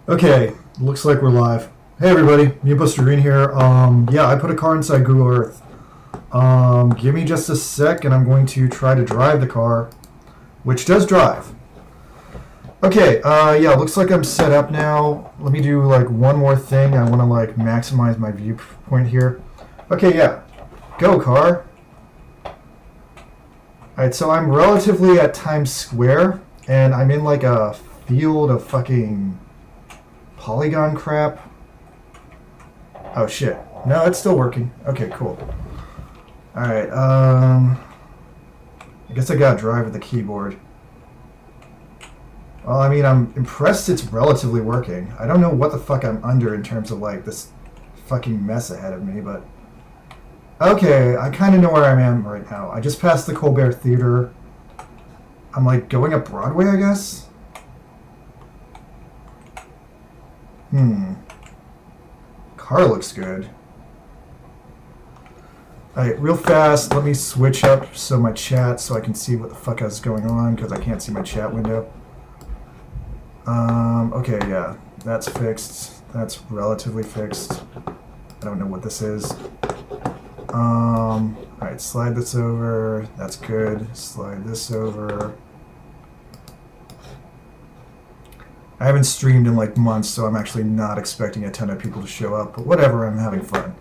Okay, looks like we're live. Hey everybody, Buster Green here. Yeah, I put a car inside Google Earth. Give me just a sec and I'm going to try to drive the car, which does drive. Okay, yeah, looks like I'm set up now. Let me do like one more thing. I want to like maximize my viewpoint here. Okay, yeah, go car. Alright, so I'm relatively at Times Square and I'm in like a field of fucking polygon crap. Oh shit. No, it's still working. Okay, cool. Alright, I guess I gotta drive with the keyboard. Well, I mean, I'm impressed it's relatively working. I don't know what the fuck I'm under in terms of like this fucking mess ahead of me, but okay, I kind of know where I am right now. I just passed the Colbert Theater. I'm like going up Broadway, I guess? Car looks good. Alright, real fast, let me switch up my chat so I can see what the fuck is going on, because I can't see my chat window. Okay, yeah, that's fixed. That's relatively fixed. I don't know what this is. Alright, slide this over. That's good. Slide this over. I haven't streamed in like months, so I'm actually not expecting a ton of people to show up, but whatever, I'm having fun.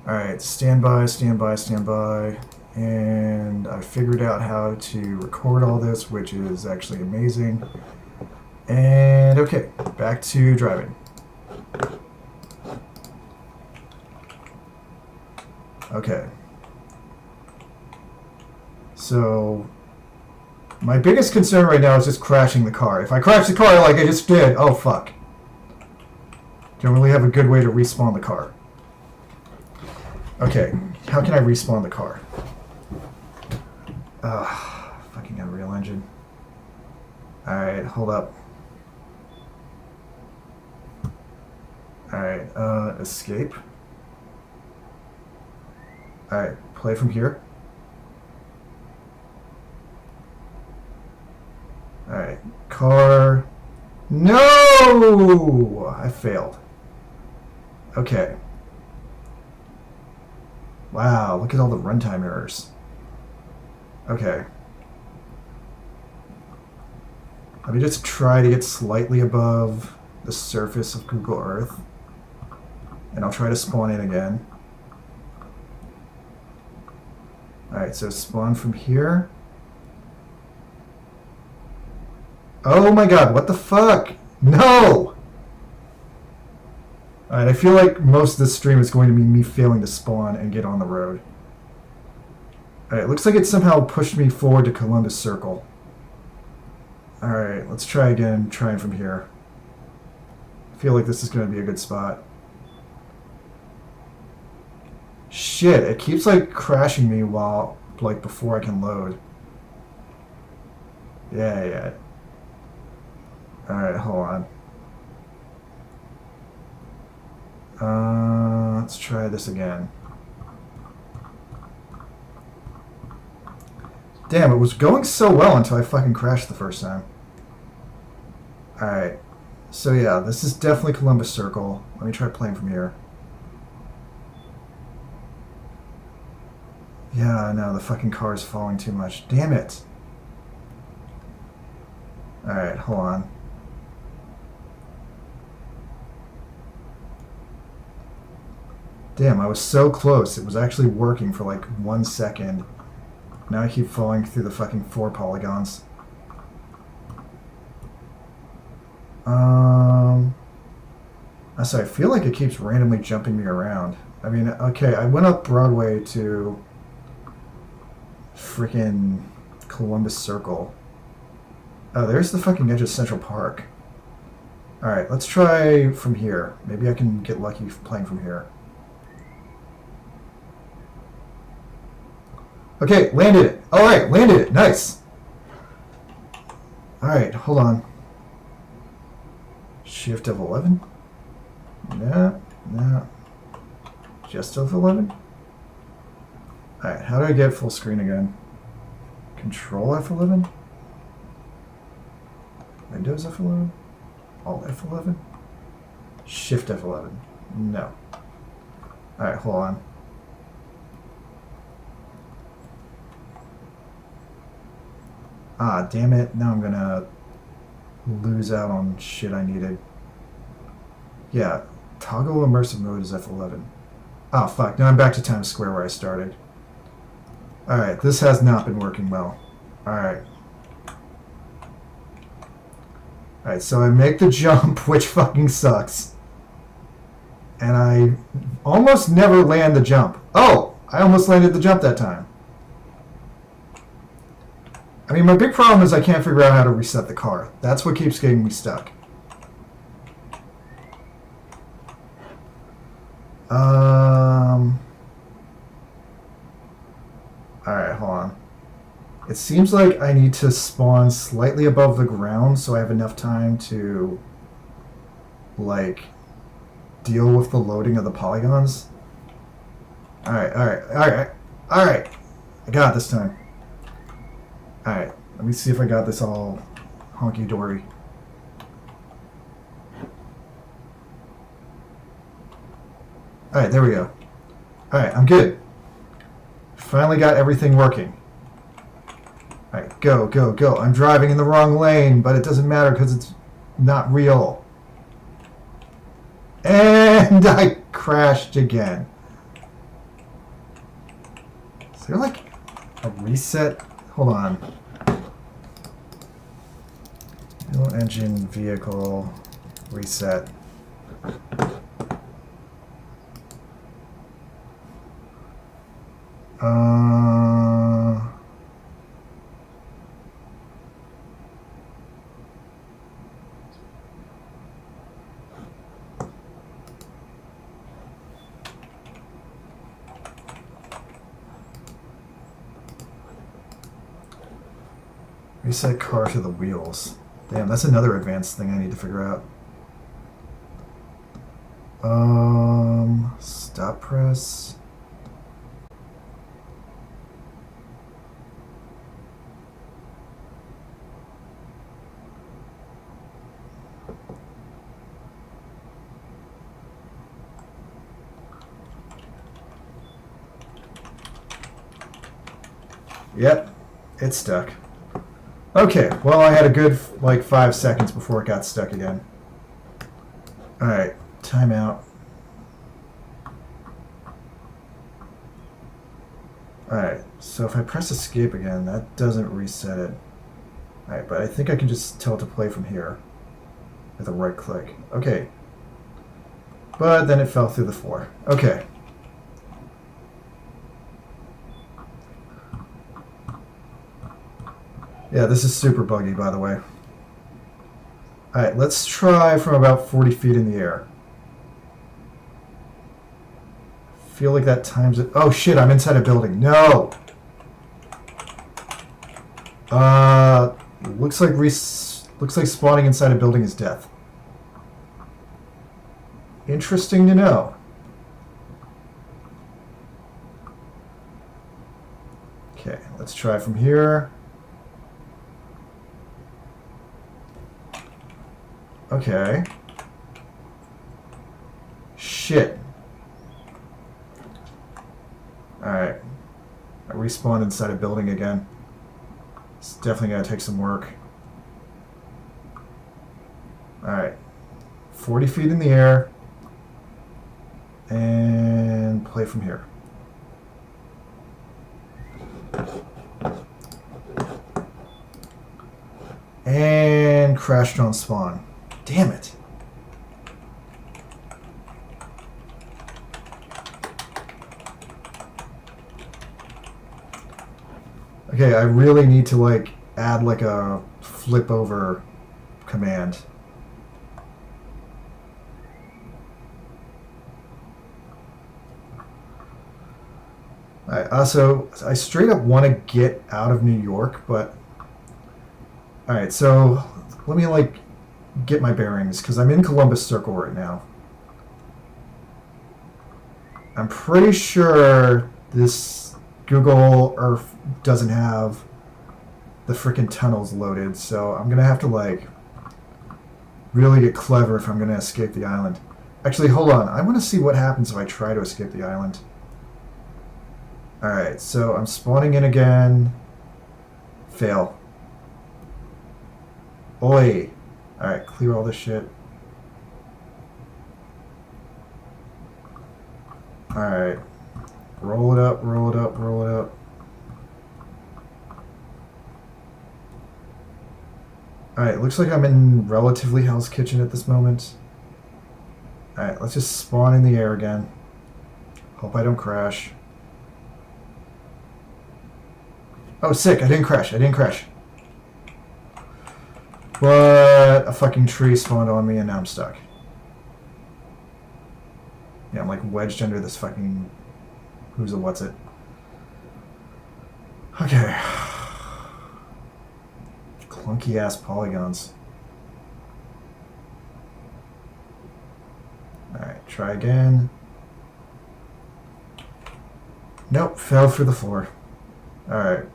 Alright, stand by, stand by, stand by. And I figured out how to record all this, which is actually amazing. And okay, back to driving. Okay. So my biggest concern right now is just crashing the car. If I crash the car like I just did, oh fuck. Don't really have a good way to respawn the car. Okay, how can I respawn the car? Fucking Unreal Engine. Alright, hold up. Alright, escape. Alright, play from here. Alright, car. No! I failed. Okay. Wow, look at all the runtime errors. Okay. Let me just try to get slightly above the surface of Google Earth. And I'll try to spawn in again. Alright, so spawn from here. Oh my god, what the fuck? No! Alright, I feel like most of this stream is going to be me failing to spawn and get on the road. Alright, looks like it somehow pushed me forward to Columbus Circle. Alright, let's try again, trying from here. I feel like this is going to be a good spot. Shit, it keeps like crashing me while, like, before I can load. Yeah. Alright, hold on. Let's try this again. Damn, it was going so well until I fucking crashed the first time. Alright. So yeah, this is definitely Columbus Circle. Let me try playing from here. Yeah, I know, the fucking car is falling too much. Damn it. Alright, hold on. Damn, I was so close. It was actually working for like 1 second. Now I keep falling through the fucking 4 polygons. I feel like it keeps randomly jumping me around. I mean, okay, I went up Broadway to freaking Columbus Circle. Oh, there's the fucking edge of Central Park. Alright, let's try from here. Maybe I can get lucky playing from here. Okay, landed it. Alright, landed it. Nice. Alright, hold on. Shift F11? No. Just F11? Alright, how do I get full screen again? Control F11? Windows F11? Alt F11? Shift F11? No. Alright, hold on. Ah, damn it. Now I'm gonna lose out on shit I needed. Yeah, toggle immersive mode is F11. Oh, fuck. Now I'm back to Times Square where I started. Alright, this has not been working well. Alright. Alright, so I make the jump, which fucking sucks. And I almost never land the jump. Oh! I almost landed the jump that time. I mean, my big problem is I can't figure out how to reset the car. That's what keeps getting me stuck. Alright, hold on. It seems like I need to spawn slightly above the ground so I have enough time to, like, deal with the loading of the polygons. Alright. I got it this time. Alright, let me see if I got this all honky-dory. Alright, there we go. Alright, I'm good. Finally got everything working. Alright, go. I'm driving in the wrong lane, but it doesn't matter because it's not real. And I crashed again. Is there like a reset? Hold on. Fuel engine vehicle reset. Reset car to the wheels. Damn, that's another advanced thing I need to figure out. Stop press. Yep, it's stuck. Okay, well I had a good, like, 5 seconds before it got stuck again. Alright, timeout. Alright, so if I press escape again, that doesn't reset it. Alright, but I think I can just tell it to play from here with a right click. Okay. But then it fell through the floor. Okay. Yeah, this is super buggy, by the way. Alright, let's try from about 40 feet in the air. Feel like that times it. Oh shit, I'm inside a building. No! Looks like spawning inside a building is death. Interesting to know. Okay, let's try from here. Okay. Shit. Alright. I respawned inside a building again. It's definitely gonna take some work. Alright. 40 feet in the air. And play from here. And crashed on spawn. Damn it. Okay, I really need to like add like a flip over command. I straight up want to get out of New York, but alright, so let me like get my bearings because I'm in Columbus Circle right now. I'm pretty sure this Google Earth doesn't have the freaking tunnels loaded, so I'm gonna have to like really get clever if I'm gonna escape the island. Actually, hold on. I want to see what happens if I try to escape the island. Alright, so I'm spawning in again. Fail. Oi. Alright, clear all this shit. Alright. Roll it up, roll it up, roll it up. Alright, looks like I'm in relatively Hell's Kitchen at this moment. Alright, let's just spawn in the air again. Hope I don't crash. Oh, sick, I didn't crash, I didn't crash. But a fucking tree spawned on me and now I'm stuck. Yeah, I'm like wedged under this fucking... who's a what's it? Okay. Clunky ass polygons. Alright, try again. Nope, fell through the floor. Alright.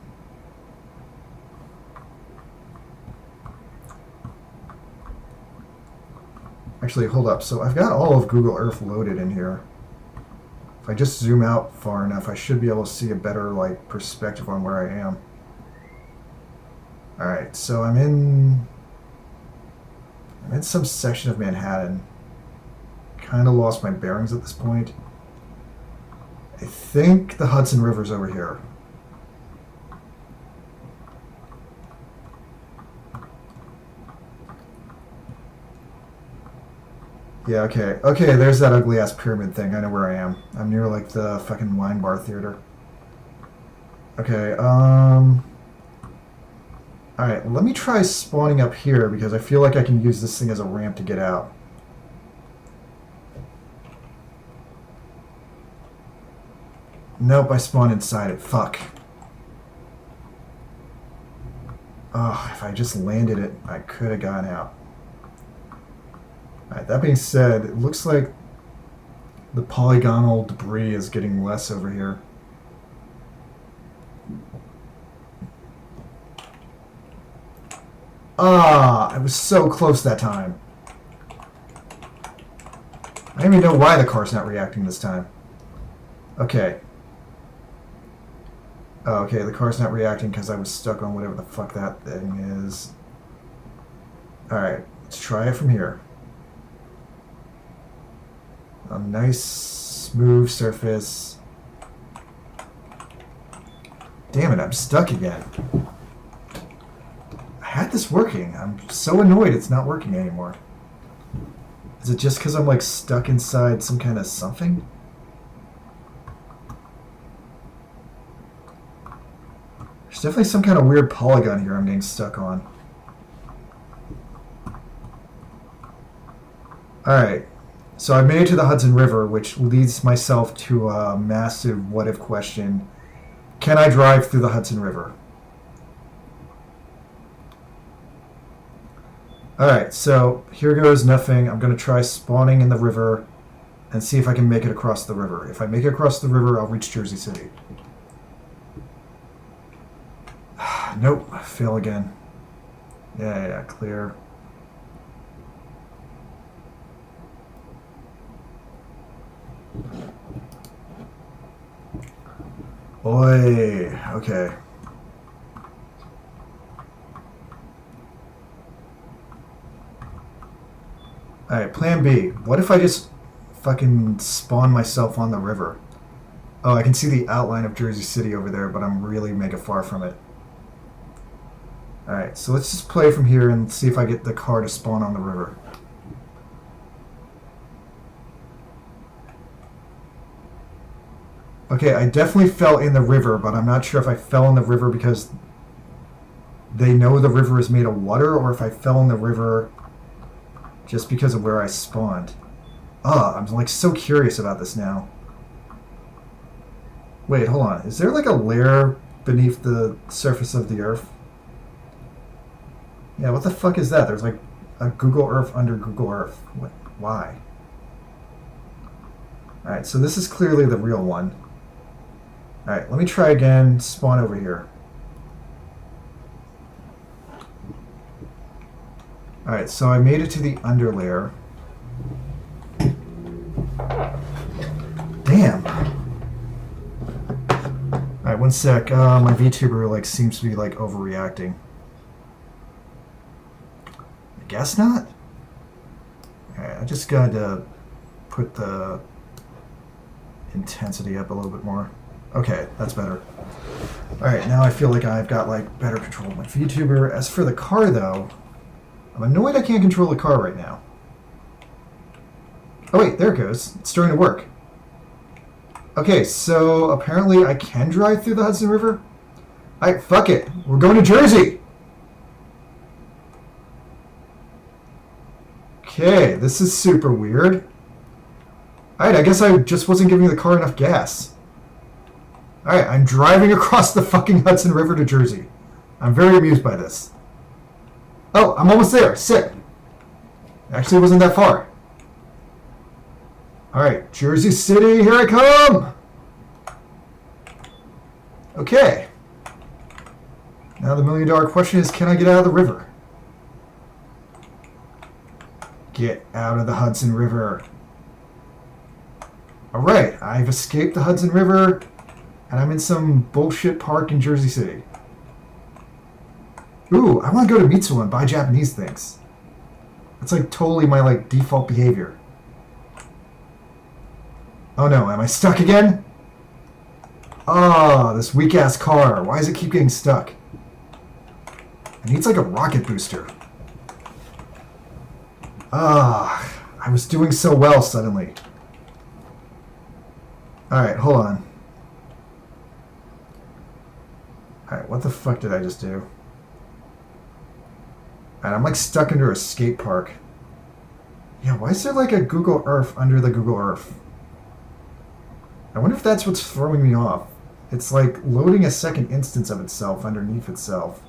Actually, hold up. So I've got all of Google Earth loaded in here. If I just zoom out far enough, I should be able to see a better like perspective on where I am. Alright, so I'm in some section of Manhattan. Kind of lost my bearings at this point. I think the Hudson River's over here. Yeah, okay. Okay, there's that ugly ass pyramid thing. I know where I am. I'm near like the fucking wine bar theater. Okay, alright, let me try spawning up here because I feel like I can use this thing as a ramp to get out. Nope, I spawned inside it. Fuck. Oh, if I just landed it, I could have gotten out. Alright, that being said, it looks like the polygonal debris is getting less over here. Ah, I was so close that time. I don't even know why the car's not reacting this time. Okay. Oh, okay, the car's not reacting because I was stuck on whatever the fuck that thing is. Alright, let's try it from here. A nice, smooth surface. Damn it, I'm stuck again. I had this working. I'm so annoyed it's not working anymore. Is it just because I'm like stuck inside some kind of something? There's definitely some kind of weird polygon here I'm getting stuck on. Alright, so I made it to the Hudson River, which leads myself to a massive what-if question. Can I drive through the Hudson River? Alright, so here goes nothing. I'm going to try spawning in the river and see if I can make it across the river. If I make it across the river, I'll reach Jersey City. Nope, fail again. Yeah, clear. Oi, okay. Alright, plan B. What if I just fucking spawn myself on the river? Oh, I can see the outline of Jersey City over there, but I'm really mega far from it. Alright, so let's just play from here and see if I get the car to spawn on the river. Okay, I definitely fell in the river, but I'm not sure if I fell in the river because they know the river is made of water, or if I fell in the river just because of where I spawned. I'm like so curious about this now. Wait, hold on. Is there like a layer beneath the surface of the Earth? Yeah, what the fuck is that? There's like a Google Earth under Google Earth. What? Why? Alright, so this is clearly the real one. Alright, let me try again. Spawn over here. Alright, so I made it to the underlayer. Damn. Alright, one sec. My VTuber like seems to be like overreacting. I guess not. Alright, I just gotta put the intensity up a little bit more. Okay, that's better. Alright, now I feel like I've got like better control of my VTuber. As for the car though, I'm annoyed I can't control the car right now. Oh wait, there it goes. It's starting to work. Okay, so apparently I can drive through the Hudson River. Alright, fuck it. We're going to Jersey! Okay, this is super weird. Alright, I guess I just wasn't giving the car enough gas. Alright, I'm driving across the fucking Hudson River to Jersey. I'm very amused by this. Oh, I'm almost there. Sick. Actually, it wasn't that far. Alright, Jersey City, here I come! Okay. Now the $1,000,000 question is, can I get out of the river? Get out of the Hudson River. Alright, I've escaped the Hudson River, and I'm in some bullshit park in Jersey City. Ooh, I want to go to Mitsuwa and buy Japanese things. That's like totally my like default behavior. Oh no, am I stuck again? Oh, this weak-ass car. Why does it keep getting stuck? It needs like a rocket booster. Ah, I was doing so well suddenly. Alright, hold on. Alright, what the fuck did I just do? Alright, I'm like stuck under a skate park. Yeah, why is there like a Google Earth under the Google Earth? I wonder if that's what's throwing me off. It's like loading a second instance of itself underneath itself.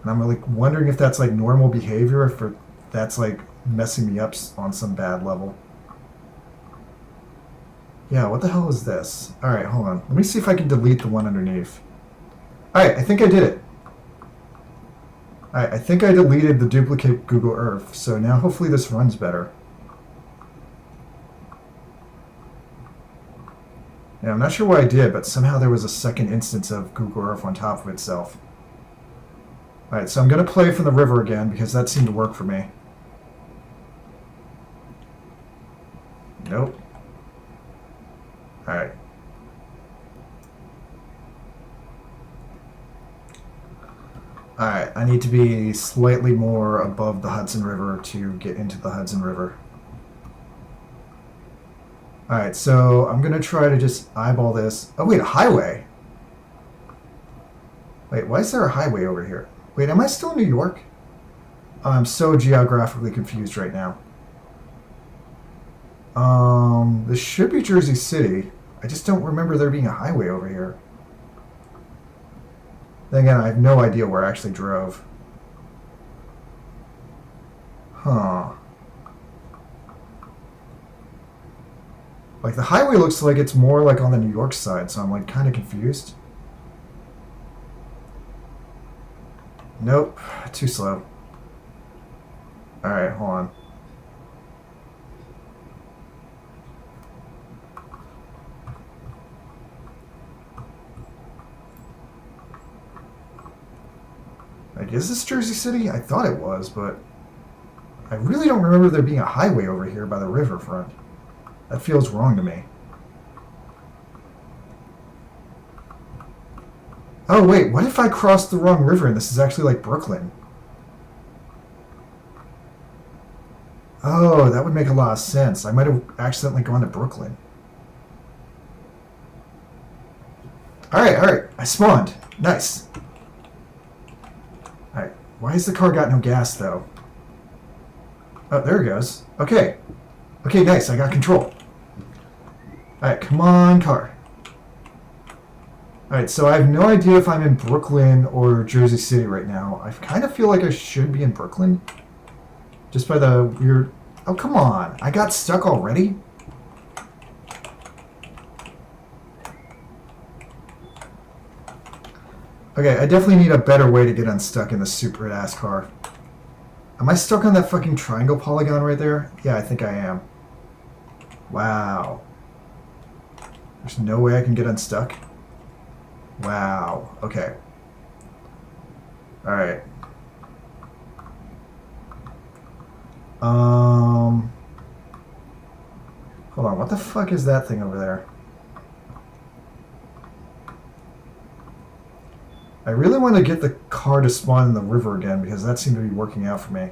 And I'm like wondering if that's like normal behavior, if that's like messing me up on some bad level. Yeah, what the hell is this? Alright, hold on. Let me see if I can delete the one underneath. Alright, I think I did it. Alright, I think I deleted the duplicate Google Earth, so now hopefully this runs better. Yeah, I'm not sure why I did, but somehow there was a second instance of Google Earth on top of itself. Alright, so I'm going to play from the river again, because that seemed to work for me. Nope. Alright. Alright, I need to be slightly more above the Hudson River to get into the Hudson River. Alright, so I'm going to try to just eyeball this. Oh wait, a highway? Wait, why is there a highway over here? Wait, am I still in New York? Oh, I'm so geographically confused right now. This should be Jersey City. I just don't remember there being a highway over here. Then again, I have no idea where I actually drove. Huh. Like, the highway looks like it's more like on the New York side, so I'm like kind of confused. Nope, too slow. Alright, hold on. Like, is this Jersey City? I thought it was, but I really don't remember there being a highway over here by the riverfront. That feels wrong to me. Oh wait, what if I crossed the wrong river and this is actually like Brooklyn? Oh, that would make a lot of sense. I might have accidentally gone to Brooklyn. Alright, I spawned. Nice. Alright, why has the car got no gas though? Oh, there it goes. Okay. Okay, nice, I got control. Alright, come on, car. Alright, so I have no idea if I'm in Brooklyn or Jersey City right now. I kind of feel like I should be in Brooklyn. Just by the weird... Oh, come on. I got stuck already? Okay, I definitely need a better way to get unstuck in this super ass car. Am I stuck on that fucking triangle polygon right there? Yeah, I think I am. Wow. There's no way I can get unstuck? Wow. Okay. Alright. Hold on, what the fuck is that thing over there? I really want to get the car to spawn in the river again because that seemed to be working out for me.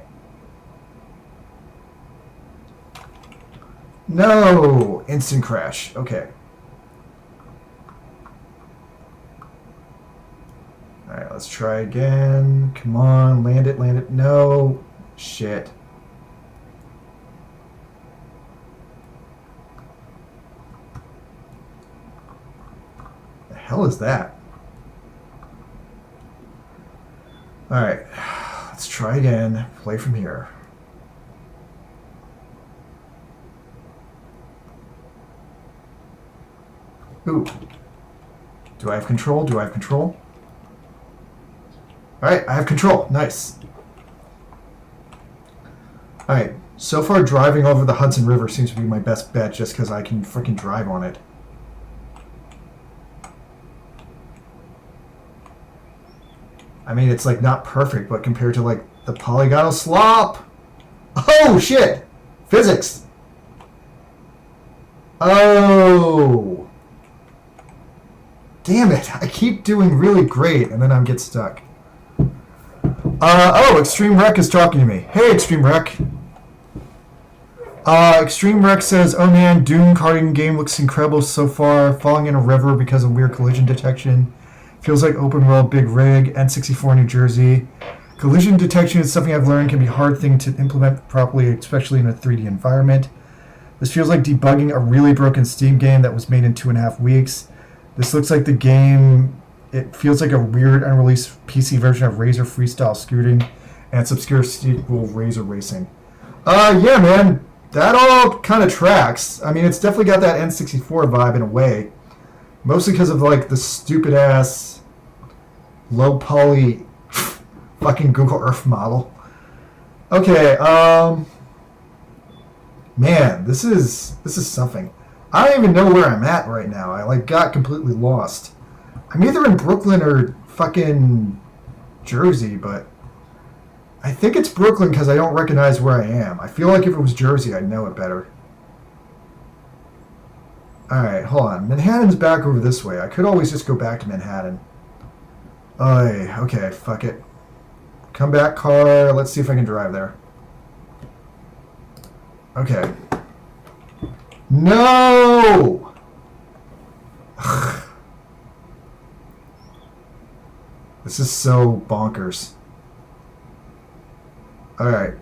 No! Instant crash. Okay. Alright, let's try again. Come on, land it, land it. No. Shit. The hell is that? Alright, let's try again. Play from here. Ooh. Do I have control? Do I have control? Alright, I have control. Nice. Alright, so far driving over the Hudson River seems to be my best bet just because I can freaking drive on it. I mean, it's like not perfect, but compared to like the polygonal slop. Oh shit! Physics! Oh! Damn it! I keep doing really great and then I get stuck. Oh, Extreme Wreck is talking to me. Hey, Extreme Wreck. Extreme Wreck says, oh man, Doom karting game looks incredible so far. Falling in a river because of weird collision detection. Feels like open world big rig. N64 New Jersey. Collision detection is something I've learned can be a hard thing to implement properly, especially in a 3D environment. This feels like debugging a really broken Steam game that was made in 2.5 weeks. This looks like the game... It feels like a weird unreleased PC version of Razor Freestyle Scooting and its obscure sequel Razor Racing. Yeah, man. That all kind of tracks. I mean, it's definitely got that N64 vibe in a way. Mostly because of, like, the stupid-ass low-poly fucking Google Earth model. Okay, man, this is something. I don't even know where I'm at right now. I, like, got completely lost. I'm either in Brooklyn or fucking Jersey, but I think it's Brooklyn because I don't recognize where I am. I feel like if it was Jersey, I'd know it better. Alright, hold on. Manhattan's back over this way. I could always just go back to Manhattan. Okay, fuck it. Come back, car. Let's see if I can drive there. Okay. No! This is so bonkers. Alright.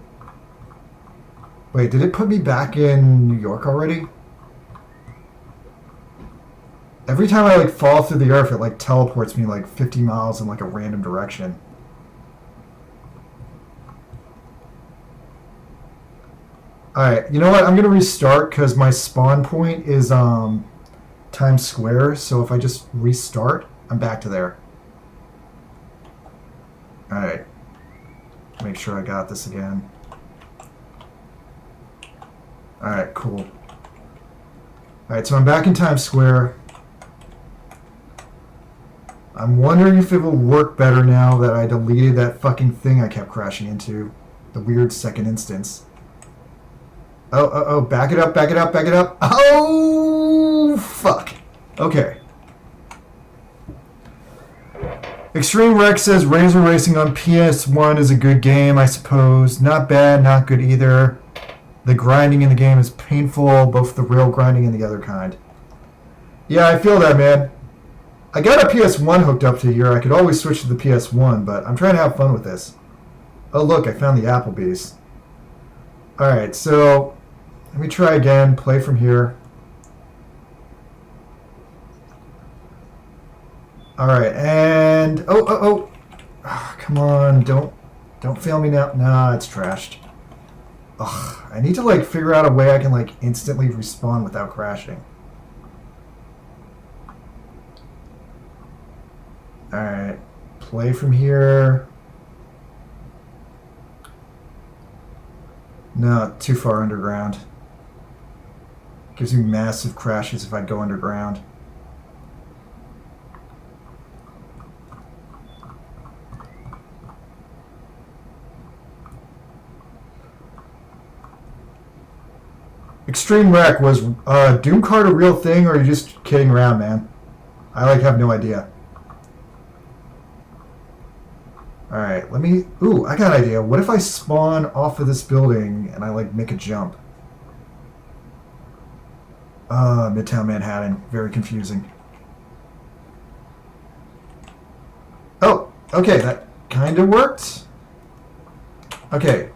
Wait, did it put me back in New York already? Every time I like fall through the earth, it like teleports me like 50 miles in like a random direction. Alright, you know what? I'm going to restart because my spawn point is Times Square. So if I just restart, I'm back to there. Alright. Make sure I got this again. Alright, cool. Alright, so I'm back in Times Square. I'm wondering if it will work better now that I deleted that fucking thing I kept crashing into. The weird second instance. Oh, back it up, back it up, back it up. Oh, fuck. Okay. Extreme Wreck says Razor Racing on PS1 is a good game, I suppose. Not bad, not good either. The grinding in the game is painful, both the real grinding and the other kind. Yeah, I feel that, man. I got a PS1 hooked up to here. I could always switch to the PS1, but I'm trying to have fun with this. Oh, look, I found the Applebee's. Alright, so let me try again. Play from here. Alright, and... Oh, come on, don't fail me now. Nah, it's trashed. Ugh, I need to, like, figure out a way I can, like, instantly respawn without crashing. Alright. play from here. No, too far underground. Gives me massive crashes if I go underground. Extreme Wreck, was Doom Card a real thing, or are you just kidding around, man? I have no idea. Alright, let me... Ooh, I got an idea. What if I spawn off of this building and I, make a jump? Midtown Manhattan. Very confusing. Oh, okay, that kind of worked. Okay.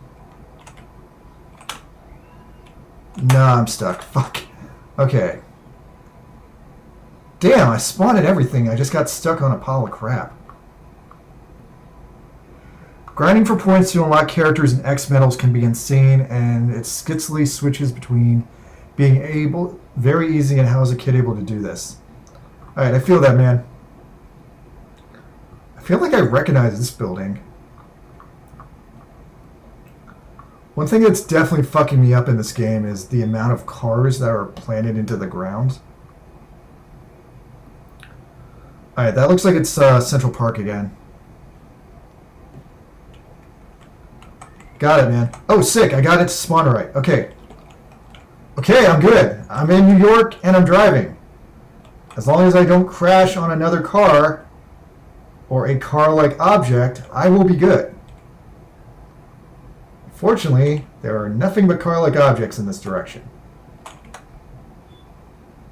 Nah, I'm stuck. Fuck. Okay. Damn, I spawned at everything. I just got stuck on a pile of crap. Grinding for points to unlock characters in X medals can be insane, and it skizzily switches between being able... Very easy, and how is a kid able to do this? Alright, I feel that, man. I feel like I recognize this building. One thing that's definitely fucking me up in this game is the amount of cars that are planted into the ground. Alright, that looks like it's Central Park again. Got it, man. Oh, sick. I got it to spawn right. Okay. Okay, I'm good. I'm in New York and I'm driving. As long as I don't crash on another car or a car-like object, I will be good. Fortunately, there are nothing but car-like objects in this direction.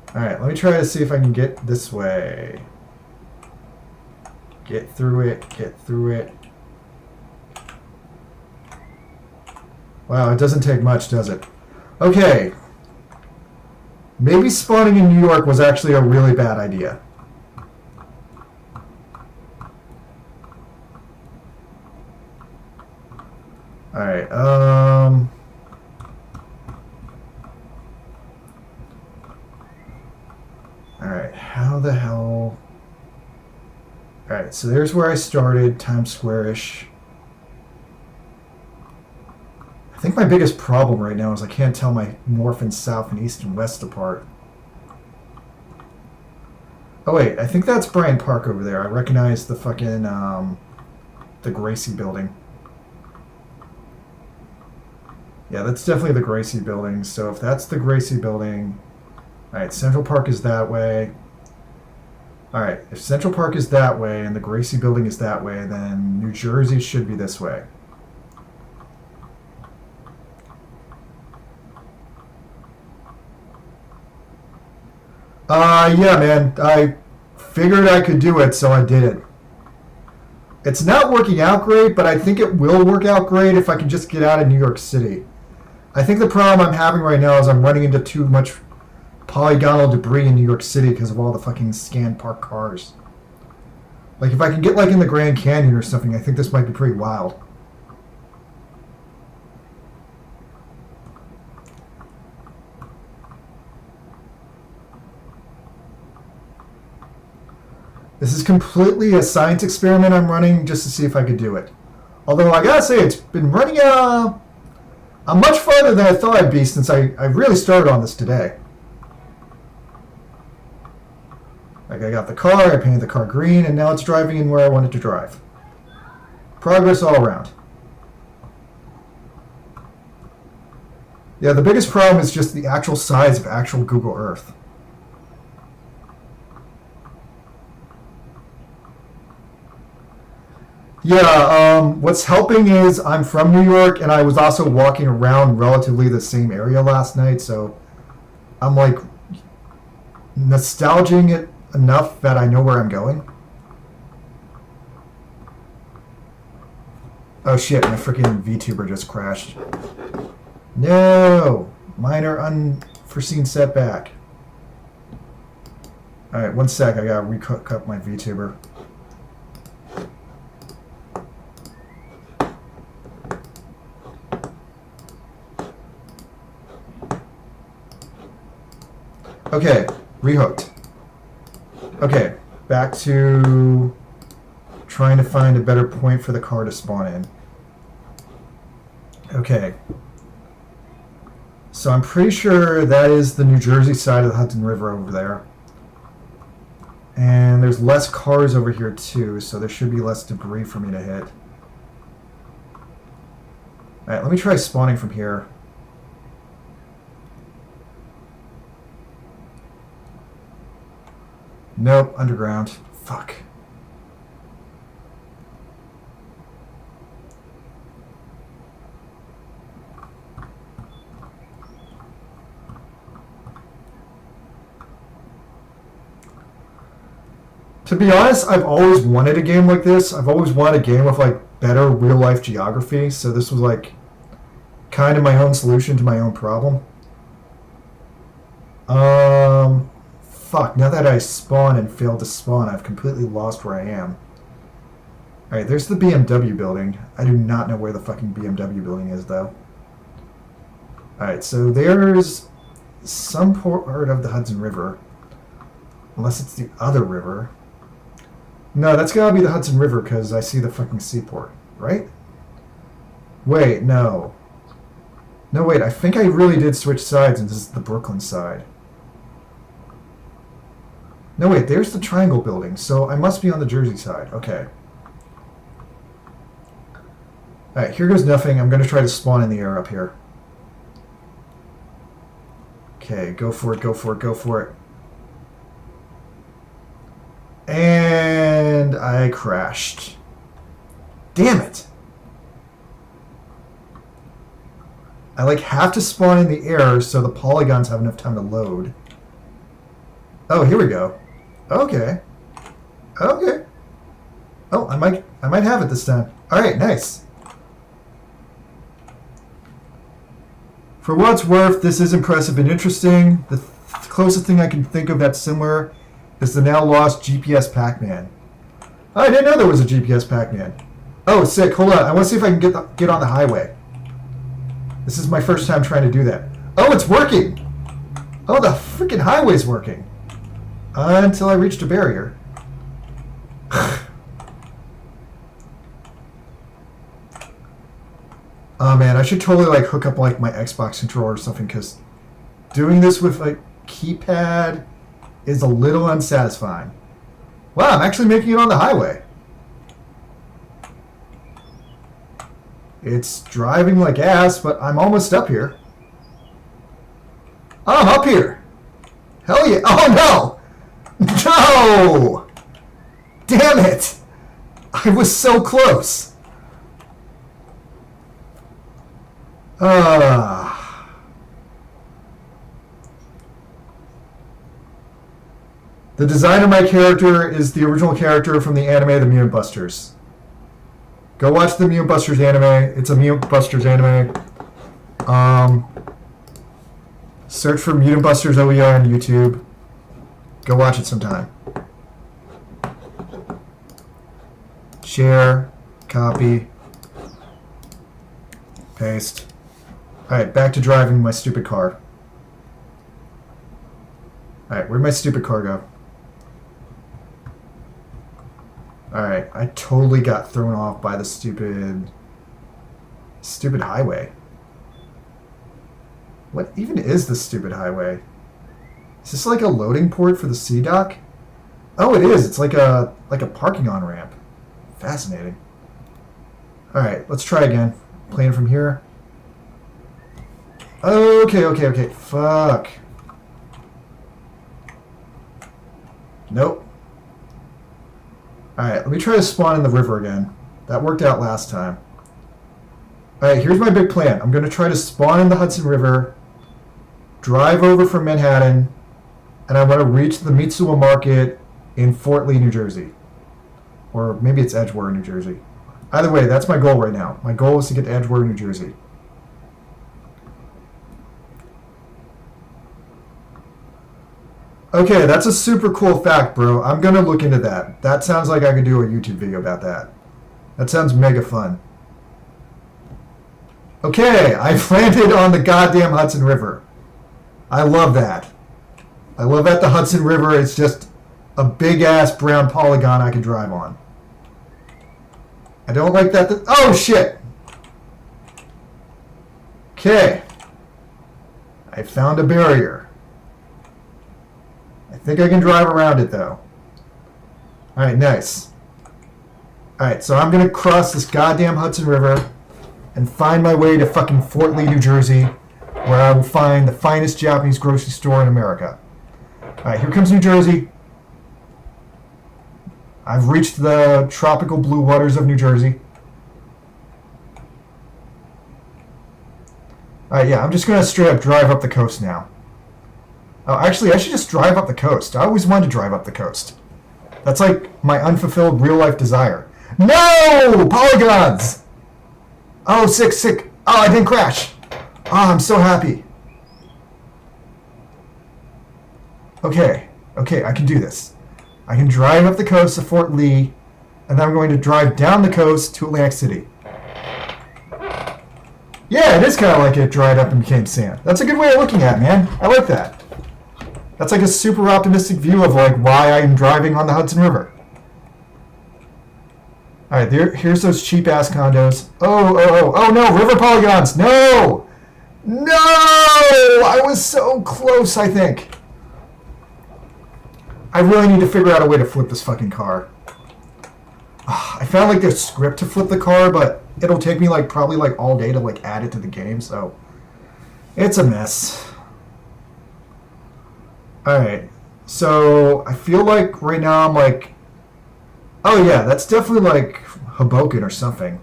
Alright, let me try to see if I can get this way. Get through it, get through it. Wow, it doesn't take much, does it? Okay. Maybe spawning in New York was actually a really bad idea. Alright, Alright, how the hell... Alright, so there's where I started, Times Square-ish. I think my biggest problem right now is I can't tell my north and south and east and west apart. Oh wait, I think that's Bryant Park over there. I recognize the fucking, the Gracie building. Yeah, that's definitely the Gracie building. So if that's the Gracie building... Alright, Central Park is that way. Alright, if Central Park is that way and the Gracie building is that way, then New Jersey should be this way. Yeah, man. I figured I could do it, so I did it. It's not working out great, but I think it will work out great if I can just get out of New York City. I think the problem I'm having right now is I'm running into too much polygonal debris in New York City because of all the fucking scanned parked cars. Like, if I can get, in the Grand Canyon or something, I think this might be pretty wild. This is completely a science experiment I'm running just to see if I could do it. Although I gotta say, it's been running much farther than I thought I'd be since I really started on this today. I got the car, I painted the car green, and now it's driving in where I want it to drive. Progress all around. Yeah, the biggest problem is just the actual size of actual Google Earth. Yeah, what's helping is I'm from New York, and I was also walking around relatively the same area last night, so I'm nostalging it enough that I know where I'm going. Oh shit, my freaking VTuber just crashed. No! Minor unforeseen setback. Alright, one sec, I gotta recook up my VTuber. Okay, rehooked. Okay, back to Trying to find a better point for the car to spawn in. Okay. So I'm pretty sure that is the New Jersey side of the Hudson River over there. And there's less cars over here too, so there should be less debris for me to hit. Alright, let me try spawning from here. Nope, underground. Fuck. To be honest, I've always wanted a game like this. I've always wanted a game with like better real-life geography, so this was like kind of my own solution to my own problem. Fuck, now that I spawn and failed to spawn, I've completely lost where I am. Alright, there's the BMW building. I do not know where the fucking BMW building is, though. Alright, so there's some part of the Hudson River. Unless it's the other river. No, that's gotta be the Hudson River, because I see the fucking seaport, right? Wait, no. No, wait, I think I really did switch sides, and this is the Brooklyn side. No, wait, there's the Triangle building, so I must be on the Jersey side. Okay. Alright, here goes nothing. I'm going to try to spawn in the air up here. Okay, go for it, go for it, go for it. And I crashed. Damn it! I like have to spawn in the air so the polygons have enough time to load. Oh, here we go. Okay. Okay. Oh, I might have it this time. Alright, nice. For what it's worth, this is impressive and interesting. The closest thing I can think of that's similar is the now lost GPS Pac-Man. Oh, I didn't know there was a GPS Pac-Man. Oh, sick. Hold on. I want to see if I can get on the highway. This is my first time trying to do that. Oh, it's working! Oh, the freaking highway's working. Until I reached a barrier. Oh man, I should totally like hook up like my Xbox controller or something, because doing this with like keypad is a little unsatisfying. Wow, I'm actually making it on the highway. It's driving like ass, but I'm almost up here. Oh, I'm up here. Hell yeah. Oh no! No! Damn it! I was so close. The design of my character is the original character from the anime The Mutant Busters. Go watch the Mutant Busters anime. It's a Mutant Busters anime. Search for Mutant Busters OER on YouTube. Go watch it sometime. Share. Copy. Paste. Alright, back to driving my stupid car. Alright, where'd my stupid car go? Alright, I totally got thrown off by the stupid highway. What even is this stupid highway? Is this like a loading port for the sea dock? Oh, it is. It's like a parking on-ramp. Fascinating. Alright, let's try again. Playing from here. Okay. Fuck. Nope. Alright, let me try to spawn in the river again. That worked out last time. Alright, here's my big plan. I'm going to try to spawn in the Hudson River, drive over from Manhattan, and I want to reach the Mitsuwa Market in Fort Lee, New Jersey. Or maybe it's Edgewater, New Jersey. Either way, that's my goal right now. My goal is to get to Edgewater, New Jersey. Okay, that's a super cool fact, bro. I'm going to look into that. That sounds like I could do a YouTube video about that. That sounds mega fun. Okay, I've landed on the goddamn Hudson River. I love that. I love that the Hudson River is just a big-ass brown polygon I can drive on. I don't like that. Oh, shit. Okay. I found a barrier. I think I can drive around it, though. Alright, nice. Alright, so I'm going to cross this goddamn Hudson River and find my way to fucking Fort Lee, New Jersey, where I will find the finest Japanese grocery store in America. Alright, here comes New Jersey. I've reached the tropical blue waters of New Jersey. Alright, yeah, I'm just going to straight up drive up the coast now. Oh, actually, I should just drive up the coast. I always wanted to drive up the coast. That's like my unfulfilled real-life desire. No! Polygons! Oh, sick. Oh, I didn't crash. Oh, I'm so happy. Okay, I can do this. I can drive up the coast to Fort Lee, and then I'm going to drive down the coast to Atlantic City. Yeah, it is kind of like it dried up and became sand. That's a good way of looking at it, man. I like that. That's like a super optimistic view of like why I'm driving on the Hudson River. Alright, here's those cheap ass condos. Oh no, river polygons! No! No! I was so close, I think. I really need to figure out a way to flip this fucking car. I found like the script to flip the car, but it'll take me like probably like all day to like add it to the game, so it's a mess. Alright, so I feel like right now I'm like, oh yeah, that's definitely like Hoboken or something.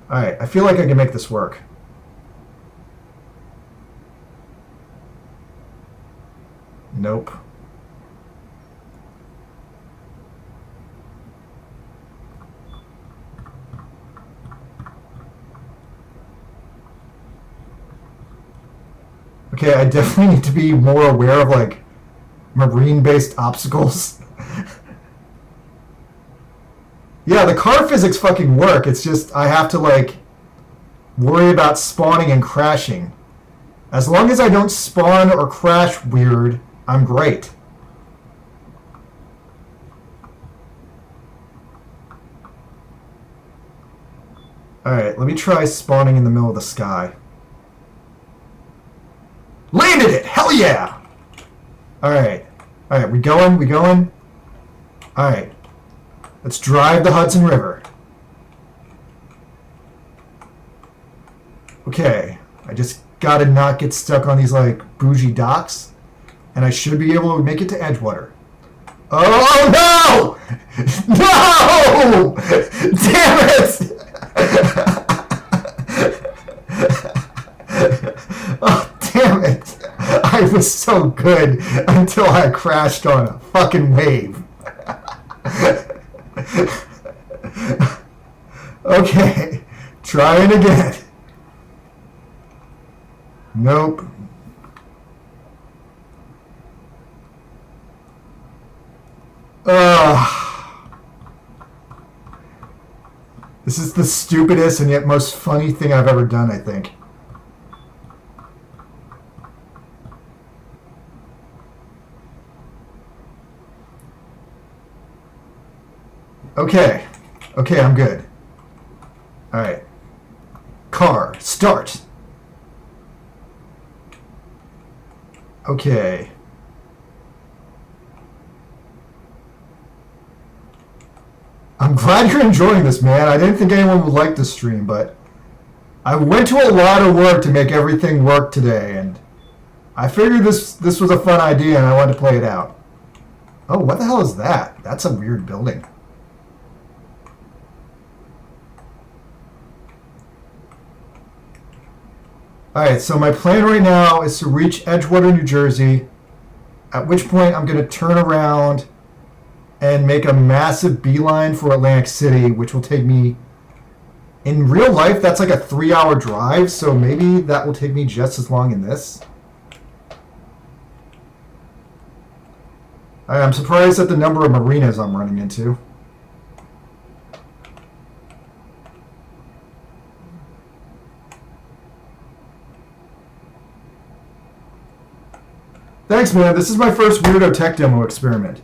Alright, I feel like I can make this work. Nope. Okay, I definitely need to be more aware of like marine-based obstacles. Yeah, the car physics fucking work. It's just I have to like worry about spawning and crashing. As long as I don't spawn or crash weird, I'm great. Alright, let me try spawning in the middle of the sky. Landed it! Hell yeah! Alright, we going? Alright. Let's drive the Hudson River. Okay, I just gotta not get stuck on these like bougie docks, and I should be able to make it to Edgewater. Oh no! No! Damn it! Oh damn it! I was so good until I crashed on a fucking wave. Okay, trying again. Nope. This is the stupidest and yet most funny thing I've ever done, I think. Okay, I'm good. Alright. Car, start. Okay. I'm glad you're enjoying this, man. I didn't think anyone would like this stream, but I went to a lot of work to make everything work today, and I figured this was a fun idea and I wanted to play it out. Oh, what the hell is that? That's a weird building. Alright, so my plan right now is to reach Edgewater, New Jersey, at which point I'm going to turn around and make a massive beeline for Atlantic City, which will take me, in real life, that's like a 3-hour drive, so maybe that will take me just as long in this. I'm surprised at the number of marinas I'm running into. Thanks, man. This is my first Weirdo Tech Demo experiment.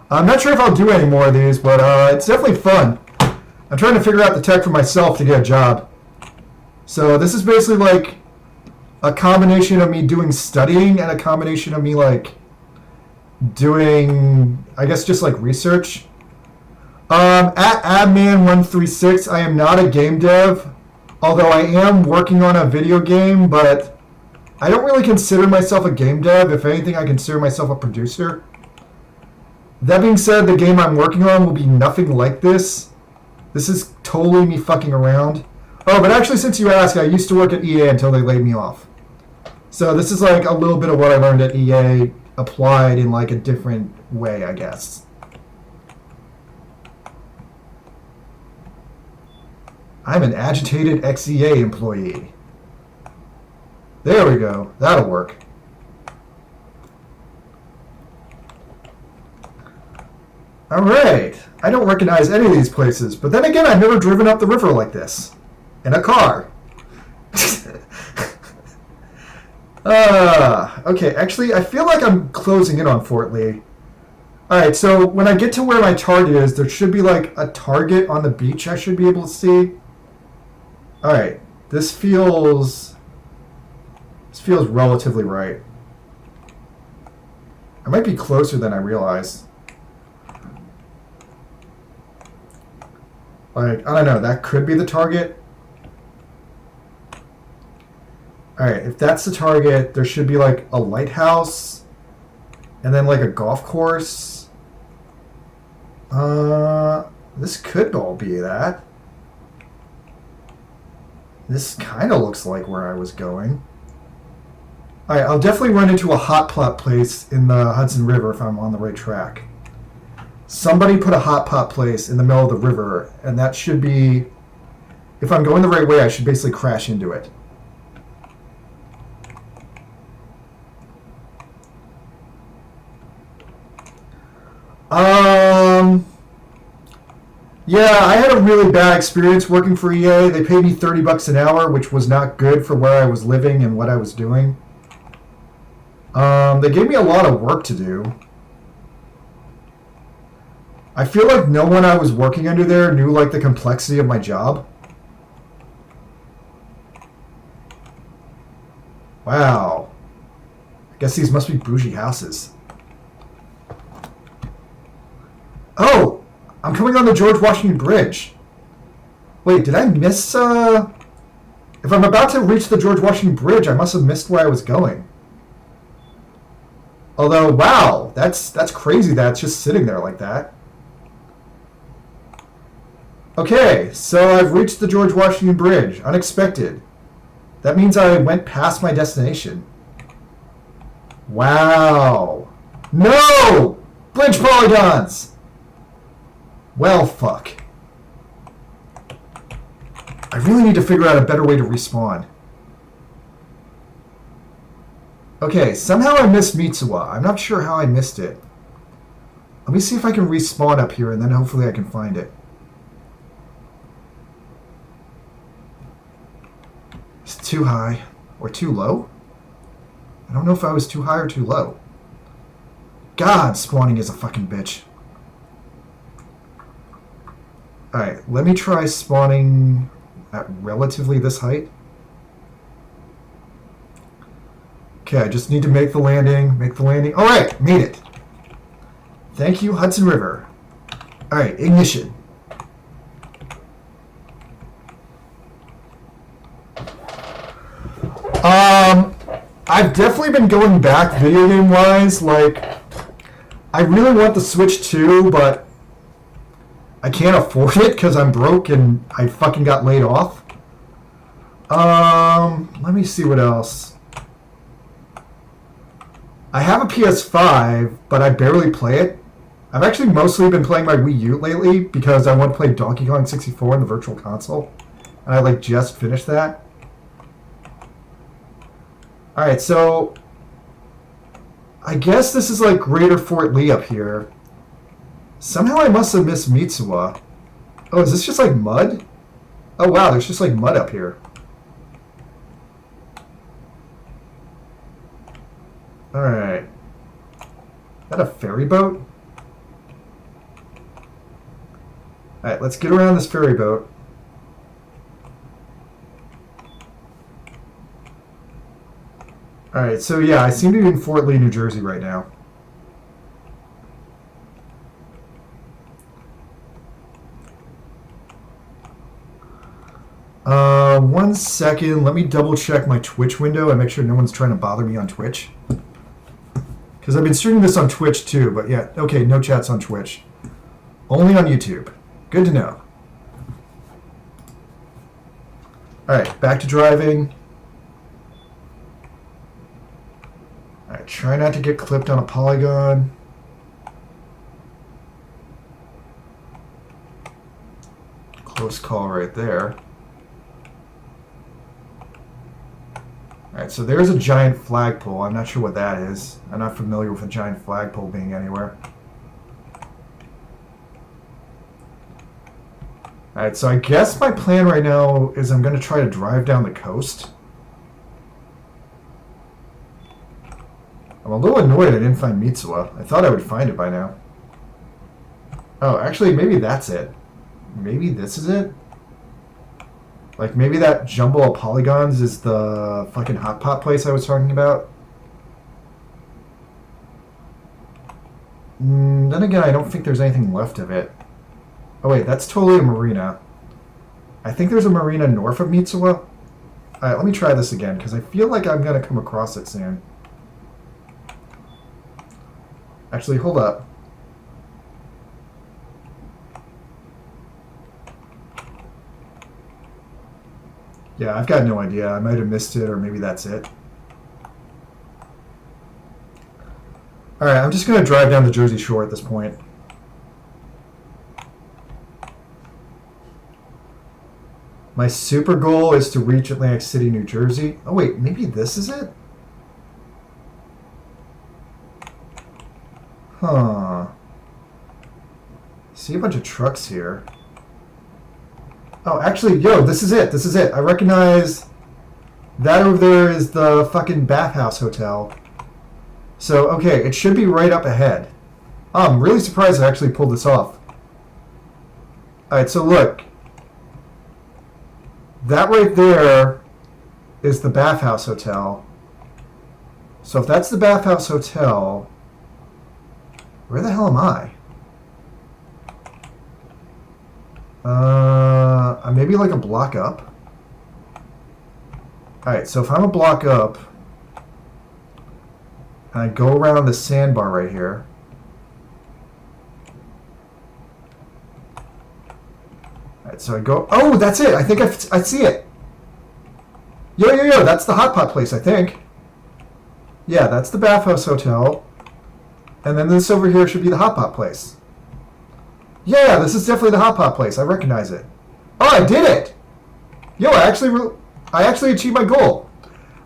I'm not sure if I'll do any more of these, but it's definitely fun. I'm trying to figure out the tech for myself to get a job. So this is basically like a combination of me doing studying and a combination of me like doing, I guess, just like research. At Adman136, I am not a game dev, although I am working on a video game, but I don't really consider myself a game dev. If anything, I consider myself a producer. That being said, the game I'm working on will be nothing like this. This is totally me fucking around. Oh, but actually, since you asked, I used to work at EA until they laid me off. So this is like a little bit of what I learned at EA applied in like a different way, I guess. I'm an agitated ex-EA employee. There we go. That'll work. Alright. I don't recognize any of these places, but then again, I've never driven up the river like this. In a car. Okay, actually, I feel like I'm closing in on Fort Lee. Alright, so when I get to where my target is, there should be like a target on the beach I should be able to see. Alright, this feels relatively right. I might be closer than I realized. Like, I don't know, that could be the target. Alright, if that's the target, there should be like a lighthouse and then like a golf course. This could all be that. This kind of looks like where I was going. Alright, I'll definitely run into a hot pot place in the Hudson River if I'm on the right track. Somebody put a hot pot place in the middle of the river, and that should be... If I'm going the right way, I should basically crash into it. Yeah, I had a really bad experience working for EA. They paid me $30 an hour, which was not good for where I was living and what I was doing. They gave me a lot of work to do. I feel like no one I was working under there knew like the complexity of my job. Wow. I guess these must be bougie houses. Oh! I'm coming on the George Washington Bridge. Wait, did I miss, If I'm about to reach the George Washington Bridge, I must have missed where I was going. Although, wow, that's crazy that it's just sitting there like that. Okay, so I've reached the George Washington Bridge. Unexpected. That means I went past my destination. Wow. No! Bridge polygons! Well, fuck. I really need to figure out a better way to respawn. Okay, somehow I missed Mitsuwa. I'm not sure how I missed it. Let me see if I can respawn up here, and then hopefully I can find it. Is it too high? Or too low? I don't know if I was too high or too low. God, spawning is a fucking bitch. Alright, let me try spawning at relatively this height. Okay, I just need to make the landing. Alright, made it. Thank you, Hudson River. Alright, ignition. I've definitely been going back video game wise. Like, I really want the Switch 2, but I can't afford it because I'm broke and I fucking got laid off. Let me see what else. I have a PS5, but I barely play it. I've actually mostly been playing my Wii U lately because I want to play Donkey Kong 64 in the Virtual Console. And I like just finished that. Alright, so I guess this is like Greater Fort Lee up here. Somehow I must have missed Mitsuwa. Oh, is this just like mud? Oh wow, there's just like mud up here. Alright. Is that a ferry boat? Alright, let's get around this ferry boat. Alright, so yeah, I seem to be in Fort Lee, New Jersey right now. One second. Let me double check my Twitch window and make sure no one's trying to bother me on Twitch. Because I've been streaming this on Twitch too, but yeah, okay, no chats on Twitch. Only on YouTube. Good to know. Alright, back to driving. Alright, try not to get clipped on a polygon. Close call right there. Alright, so there's a giant flagpole. I'm not sure what that is. I'm not familiar with a giant flagpole being anywhere. Alright, so I guess my plan right now is I'm going to try to drive down the coast. I'm a little annoyed I didn't find Mitsuwa. I thought I would find it by now. Oh, actually, maybe that's it. Maybe this is it? Like, maybe that jumble of polygons is the fucking hot pot place I was talking about? Then again, I don't think there's anything left of it. Oh wait, that's totally a marina. I think there's a marina north of Mitsuwa. Alright, let me try this again, because I feel like I'm going to come across it soon. Actually, hold up. Yeah, I've got no idea. I might have missed it, or maybe that's it. Alright, I'm just going to drive down the Jersey Shore at this point. My super goal is to reach Atlantic City, New Jersey. Oh wait, maybe this is it? Huh. See a bunch of trucks here. Oh, actually, yo, this is it. This is it. I recognize that over there is the fucking Bathhouse Hotel. So, okay, it should be right up ahead. Oh, I'm really surprised I actually pulled this off. Alright, so look. That right there is the Bathhouse Hotel. So if that's the Bathhouse Hotel, where the hell am I? I'm maybe like a block up. Alright, so if I'm a block up, and I go around the sandbar right here, alright, so I go, oh, that's it! I think I see it! Yo, that's the hot pot place, I think. Yeah, that's the Bathhouse Hotel. And then this over here should be the hot pot place. Yeah, this is definitely the hot pot place. I recognize it. Oh, I did it! Yo, I actually achieved my goal.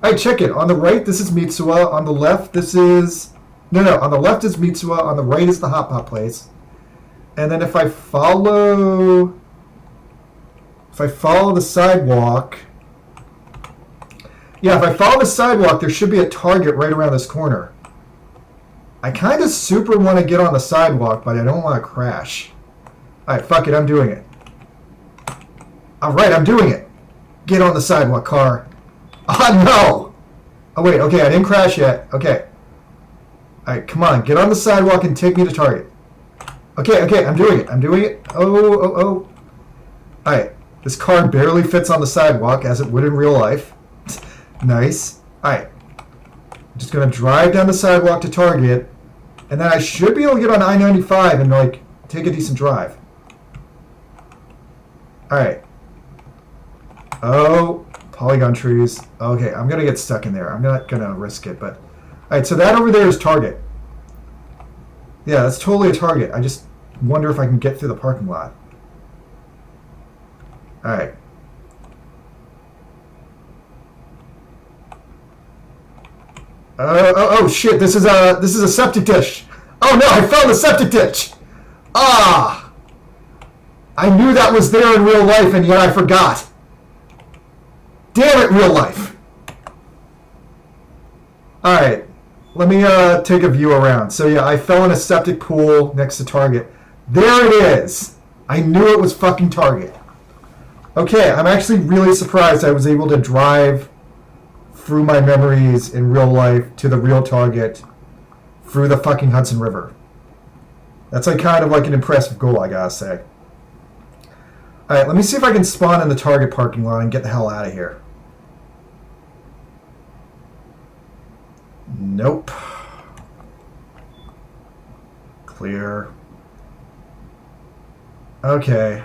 Alright, check it. On the right, this is Mitsuwa. On the left, this is... No, on the left is Mitsuwa. On the right is the hot pot place. And then if I follow the sidewalk... Yeah, if I follow the sidewalk, there should be a Target right around this corner. I kind of super want to get on the sidewalk, but I don't want to crash. Alright, fuck it, I'm doing it. Alright, I'm doing it. Get on the sidewalk, car. Oh, no! Oh, wait, okay, I didn't crash yet. Okay. Alright, come on, get on the sidewalk and take me to Target. Okay, I'm doing it. Oh. Alright, this car barely fits on the sidewalk, as it would in real life. Nice. Alright. I'm just going to drive down the sidewalk to Target, and then I should be able to get on I-95 and, like, take a decent drive. Alright. Oh, polygon trees. Okay, I'm going to get stuck in there. I'm not going to risk it, but... Alright, so that over there is Target. Yeah, that's totally a Target. I just wonder if I can get through the parking lot. Alright. Oh shit, this is a septic ditch. Oh no, I found the septic ditch. Ah! I knew that was there in real life, and yet I forgot. Damn it, real life. Alright, let me take a view around. So yeah, I fell in a septic pool next to Target. There it is. I knew it was fucking Target. Okay, I'm actually really surprised I was able to drive through my memories in real life to the real Target through the fucking Hudson River. That's like kind of like an impressive goal, I gotta say. Alright, let me see if I can spawn in the Target parking lot and get the hell out of here. Nope. Clear. Okay.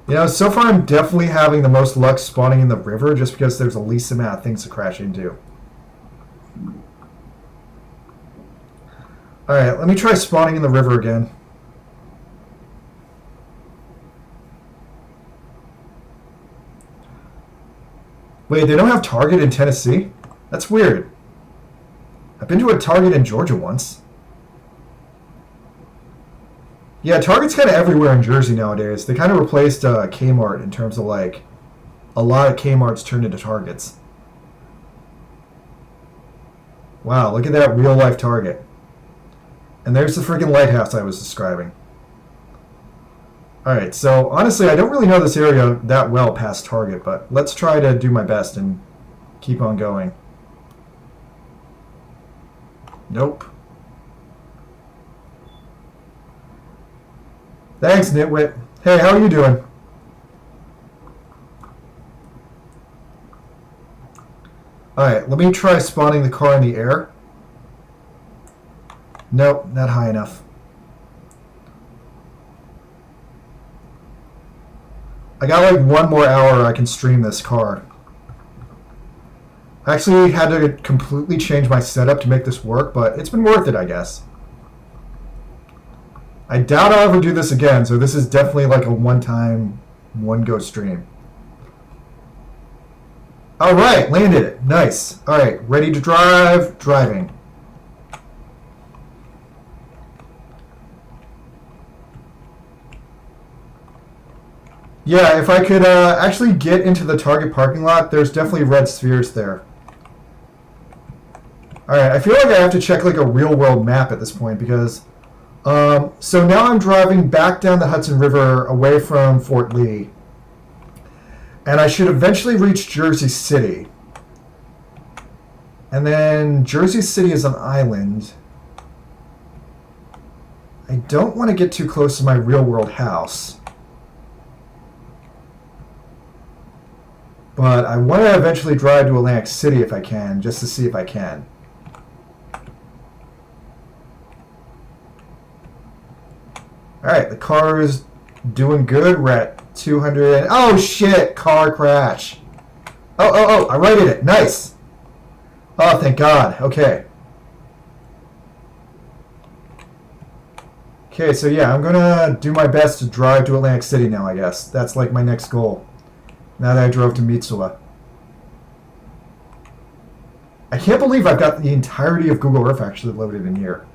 You know, so far I'm definitely having the most luck spawning in the river just because there's the least amount of things to crash into. Alright, let me try spawning in the river again. Wait, they don't have Target in Tennessee? That's weird. I've been to a Target in Georgia once. Yeah, Target's kind of everywhere in Jersey nowadays. They kind of replaced Kmart in terms of like a lot of Kmart's turned into Targets. Wow, look at that real life Target. And there's the freaking lighthouse I was describing. Alright, so honestly, I don't really know this area that well past Target, but let's try to do my best and keep on going. Nope. Thanks, Nitwit. Hey, how are you doing? Alright, let me try spawning the car in the air. Nope, not high enough. I got like one more hour I can stream this car. I actually had to completely change my setup to make this work, but it's been worth it, I guess. I doubt I'll ever do this again, so this is definitely like a one-time, one-go stream. Alright, landed it. Nice. Alright, ready to drive. Driving. Yeah, if I could actually get into the Target parking lot, there's definitely red spheres there. Alright, I feel like I have to check like a real-world map at this point because... so now I'm driving back down the Hudson River away from Fort Lee. And I should eventually reach Jersey City. And then Jersey City is an island. I don't want to get too close to my real-world house. But I want to eventually drive to Atlantic City if I can, just to see if I can. Alright, the car is doing good. We're at 200. Oh shit! Car crash. Oh, I righted it. Nice. Oh, thank God. Okay. Okay, so yeah, I'm gonna do my best to drive to Atlantic City now, I guess. That's like my next goal. Now that I drove to Mitsuwa. I can't believe I've got the entirety of Google Earth actually loaded in here.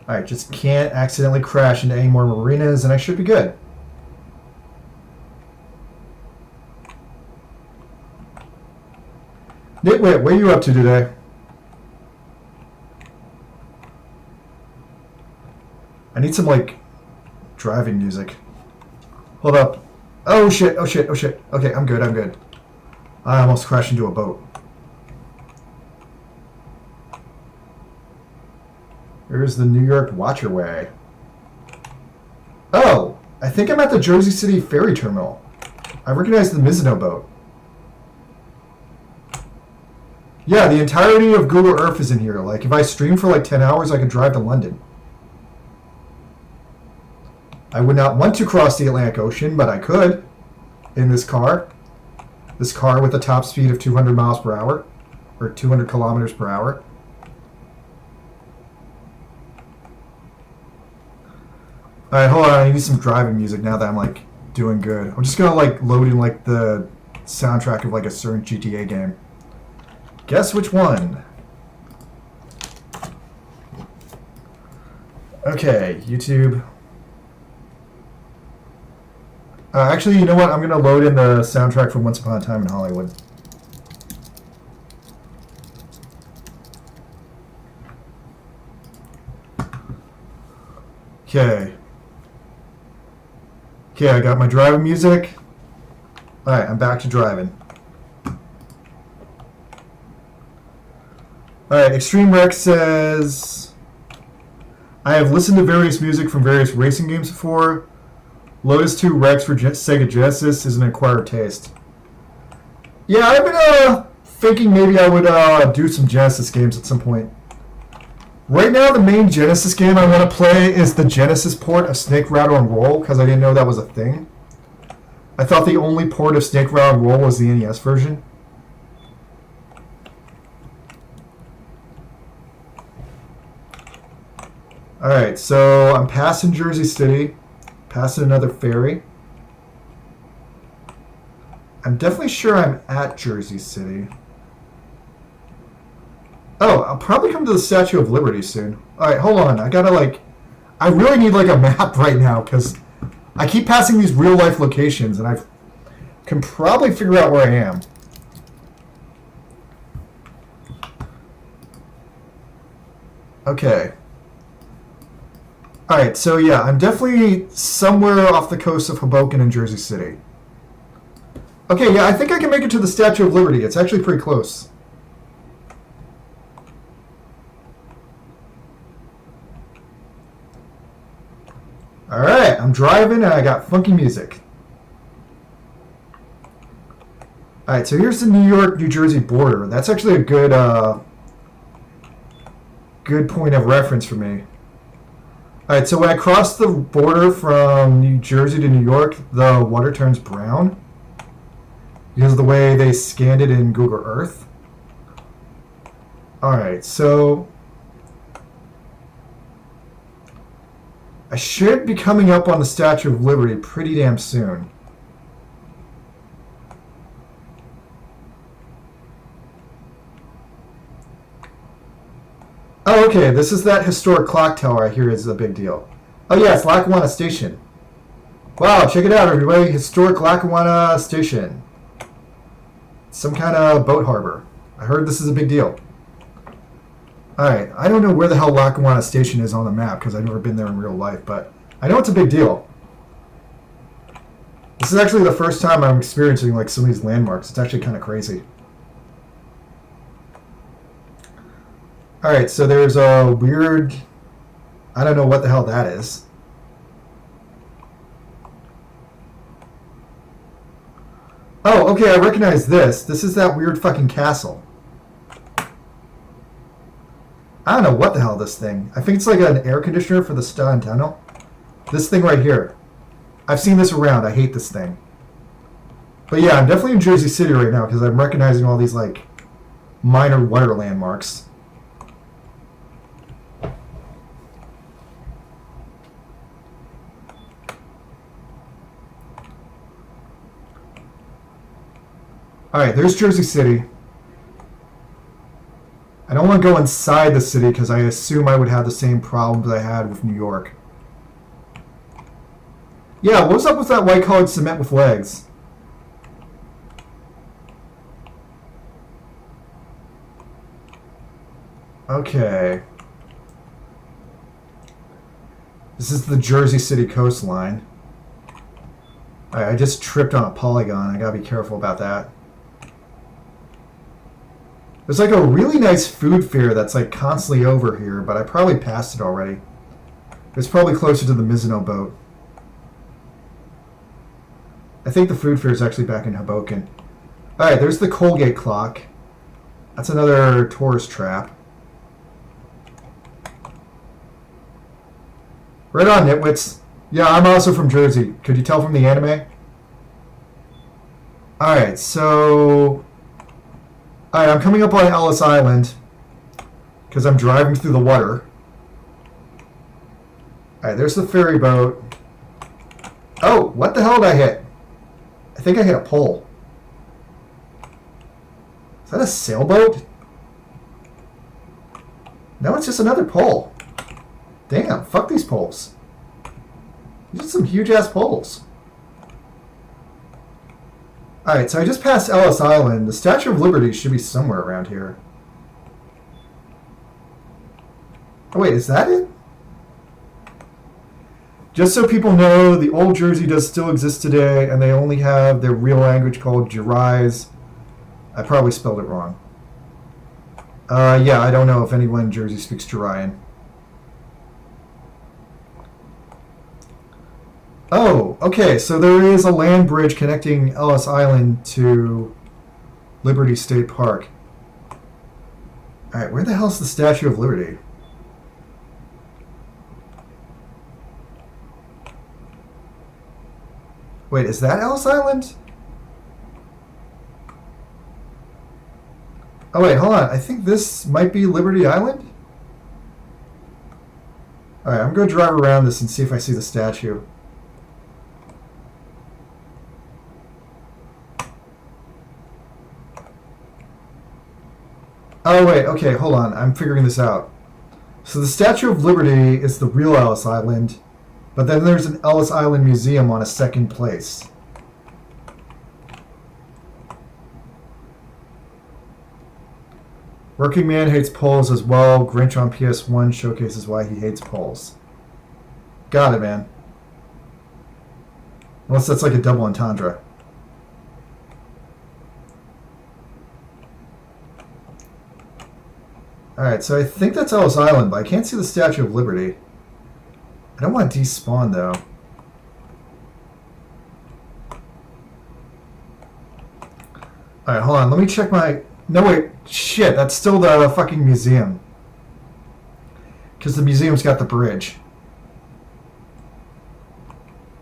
Alright, just can't accidentally crash into any more marinas and I should be good. Nitwit, what are you up to today? I need some, like, driving music. Hold up. Oh shit, oh shit, oh shit. Okay, I'm good, I'm good. I almost crashed into a boat. Here's the New York Watcherway. Oh! I think I'm at the Jersey City Ferry Terminal. I recognize the Mizuno boat. Yeah, the entirety of Google Earth is in here. Like, if I stream for like 10 hours, I could drive to London. I would not want to cross the Atlantic Ocean, but I could in this car. This car with a top speed of 200 miles per hour, or 200 kilometers per hour. Alright, hold on, I need some driving music now that I'm like doing good. I'm just gonna like load in like the soundtrack of like a certain GTA game. Guess which one? Okay, YouTube. Actually, you know what? I'm going to load in the soundtrack from Once Upon a Time in Hollywood. Okay. Okay, I got my driving music. Alright, I'm back to driving. Alright, Extreme Rex says, I have listened to various music from various racing games before. Lotus 2 Rex for Sega Genesis is an acquired taste. Yeah, I've been thinking maybe I would do some Genesis games at some point. Right now, the main Genesis game I want to play is the Genesis port of Snake Rattle and Roll, because I didn't know that was a thing. I thought the only port of Snake Rattle and Roll was the NES version. Alright, so I'm passing Jersey City. Passing another ferry. I'm definitely sure I'm at Jersey City. Oh, I'll probably come to the Statue of Liberty soon. Alright, hold on. I really need like a map right now because I keep passing these real life locations and I can probably figure out where I am. Okay. Alright, so yeah, I'm definitely somewhere off the coast of Hoboken and Jersey City. Okay, yeah, I think I can make it to the Statue of Liberty. It's actually pretty close. Alright, I'm driving and I got funky music. Alright, so here's the New York-New Jersey border. That's actually a good point of reference for me. Alright, so when I cross the border from New Jersey to New York, the water turns brown because of the way they scanned it in Google Earth. Alright, so I should be coming up on the Statue of Liberty pretty damn soon. Oh, okay, this is that historic clock tower I hear is a big deal. Oh yeah, it's Lackawanna Station. Wow, check it out everybody, historic Lackawanna Station. Some kind of boat harbor. I heard this is a big deal. Alright, I don't know where the hell Lackawanna Station is on the map because I've never been there in real life, but I know it's a big deal. This is actually the first time I'm experiencing like some of these landmarks. It's actually kind of crazy. Alright, so there's a weird... I don't know what the hell that is. Oh, okay, I recognize this. This is that weird fucking castle. I don't know what the hell this thing. I think it's like an air conditioner for the Staten Tunnel. This thing right here. I've seen this around. I hate this thing. But yeah, I'm definitely in Jersey City right now because I'm recognizing all these like minor water landmarks. Alright, there's Jersey City. I don't want to go inside the city because I assume I would have the same problems I had with New York. Yeah, what's up with that white-colored cement with legs? Okay. This is the Jersey City coastline. I just tripped on a polygon. I gotta be careful about that. There's like a really nice food fair that's like constantly over here, but I probably passed it already. It's probably closer to the Mizuno boat. I think the food fair is actually back in Hoboken. Alright, there's the Colgate clock. That's another tourist trap. Right on, nitwits. Yeah, I'm also from Jersey. Could you tell from the anime? Alright, so... Alright, I'm coming up on Ellis Island because I'm driving through the water. Alright, there's the ferry boat. Oh, what the hell did I hit? I think I hit a pole. Is that a sailboat? No, it's just another pole. Damn, fuck these poles. These are some huge ass poles. Alright, so I just passed Ellis Island. The Statue of Liberty should be somewhere around here. Oh wait, is that it? Just so people know, the Old Jersey does still exist today, and they only have their real language called Gerais. I probably spelled it wrong. Yeah, I don't know if anyone in Jersey speaks Jerian. Oh, okay, so there is a land bridge connecting Ellis Island to Liberty State Park. Alright, where the hell's the Statue of Liberty? Wait, is that Ellis Island? Oh wait, hold on. I think this might be Liberty Island? Alright, I'm going to drive around this and see if I see the statue. Oh wait, okay, hold on. I'm figuring this out. So the Statue of Liberty is the real Ellis Island, but then there's an Ellis Island Museum on a second place. Working Man hates Poles as well. Grinch on PS1 showcases why he hates Poles. Got it, man. Unless that's like a double entendre. Alright, so I think that's Ellis Island, but I can't see the Statue of Liberty. I don't want to despawn, though. Alright, hold on. Let me check my... No, wait. Shit, that's still the fucking museum. Because the museum's got the bridge.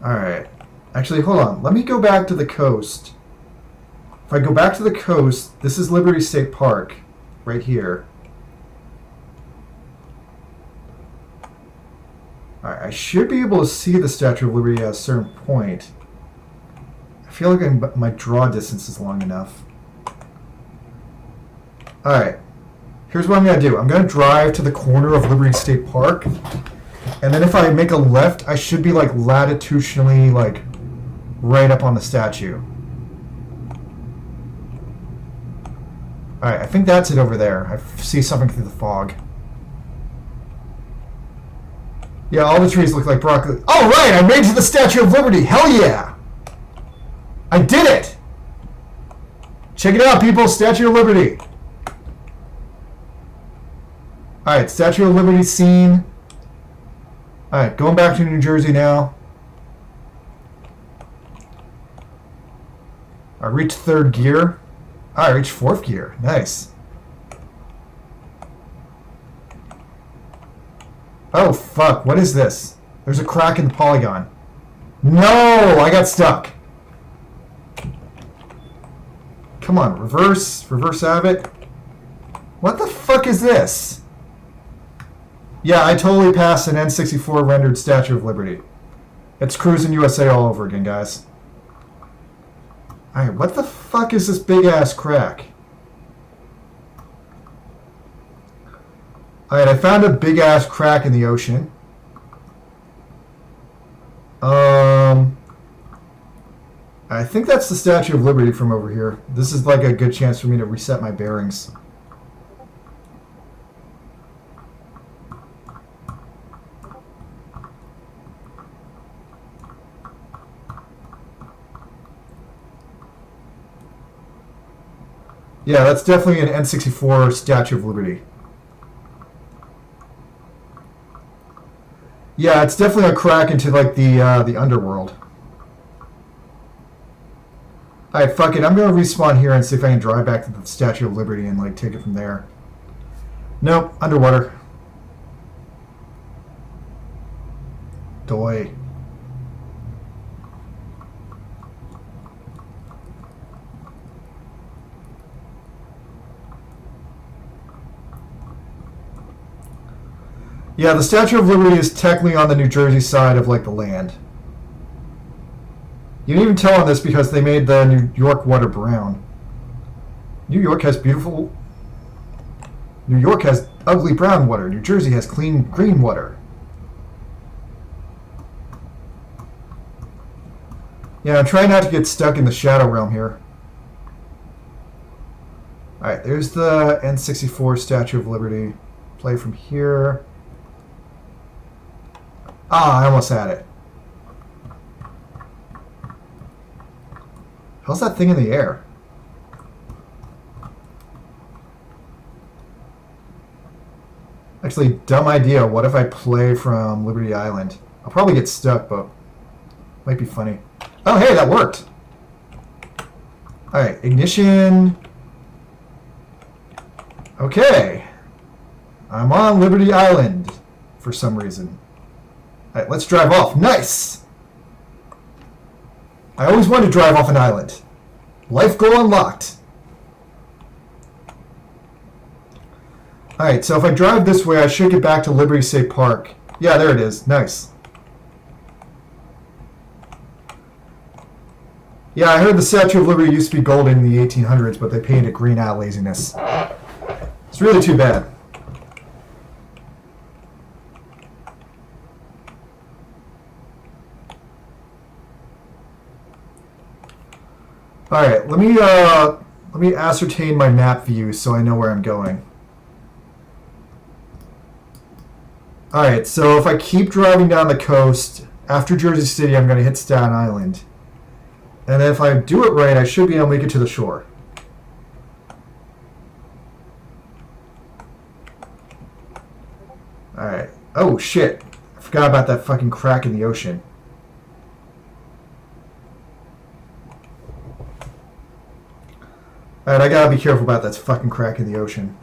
Alright. Actually, hold on. Let me go back to the coast. If I go back to the coast, this is Liberty State Park. Right here. Alright, I should be able to see the Statue of Liberty at a certain point. I feel like my draw distance is long enough. Alright, here's what I'm going to do. I'm going to drive to the corner of Liberty State Park, and then if I make a left, I should be like latitudinally like right up on the statue. Alright, I think that's it over there. I see something through the fog. Yeah, all the trees look like broccoli. Oh, right! I made it to the Statue of Liberty! Hell yeah! I did it! Check it out, people! Statue of Liberty! Alright, Statue of Liberty scene. Alright, going back to New Jersey now. I reached third gear. I reached fourth gear. Nice. Oh, fuck. What is this? There's a crack in the polygon. No! I got stuck. Come on. Reverse. Reverse out of it. What the fuck is this? Yeah, I totally passed an N64 rendered Statue of Liberty. It's Cruising USA all over again, guys. Alright, what the fuck is this big-ass crack? Alright, I found a big-ass crack in the ocean. I think that's the Statue of Liberty from over here. This is like a good chance for me to reset my bearings. Yeah, that's definitely an N64 Statue of Liberty. Yeah, it's definitely a crack into like the underworld. Alright, fuck it. I'm gonna respawn here and see if I can drive back to the Statue of Liberty and like take it from there. Nope, underwater. Doy. Yeah, the Statue of Liberty is technically on the New Jersey side of like the land. You can even tell on this because they made the New York water brown. New York has beautiful... New York has ugly brown water. New Jersey has clean green water. Yeah, I'm trying not to get stuck in the Shadow Realm here. Alright, there's the N64 Statue of Liberty. Play from here. Ah, I almost had it. How's that thing in the air? Actually, dumb idea. What if I play from Liberty Island? I'll probably get stuck, but might be funny. Oh, hey, that worked. Alright, ignition. Okay. I'm on Liberty Island for some reason. Alright, let's drive off. Nice! I always wanted to drive off an island. Life goal unlocked. Alright, so if I drive this way, I should get back to Liberty State Park. Yeah, there it is. Nice. Yeah, I heard the Statue of Liberty used to be golden in the 1800s, but they painted it green out of laziness. It's really too bad. Alright, let me ascertain my map view so I know where I'm going. Alright, so if I keep driving down the coast, after Jersey City I'm going to hit Staten Island. And if I do it right, I should be able to make it to the shore. Alright. Oh, shit. I forgot about that fucking crack in the ocean. Alright, I gotta be careful about that fucking crack in the ocean.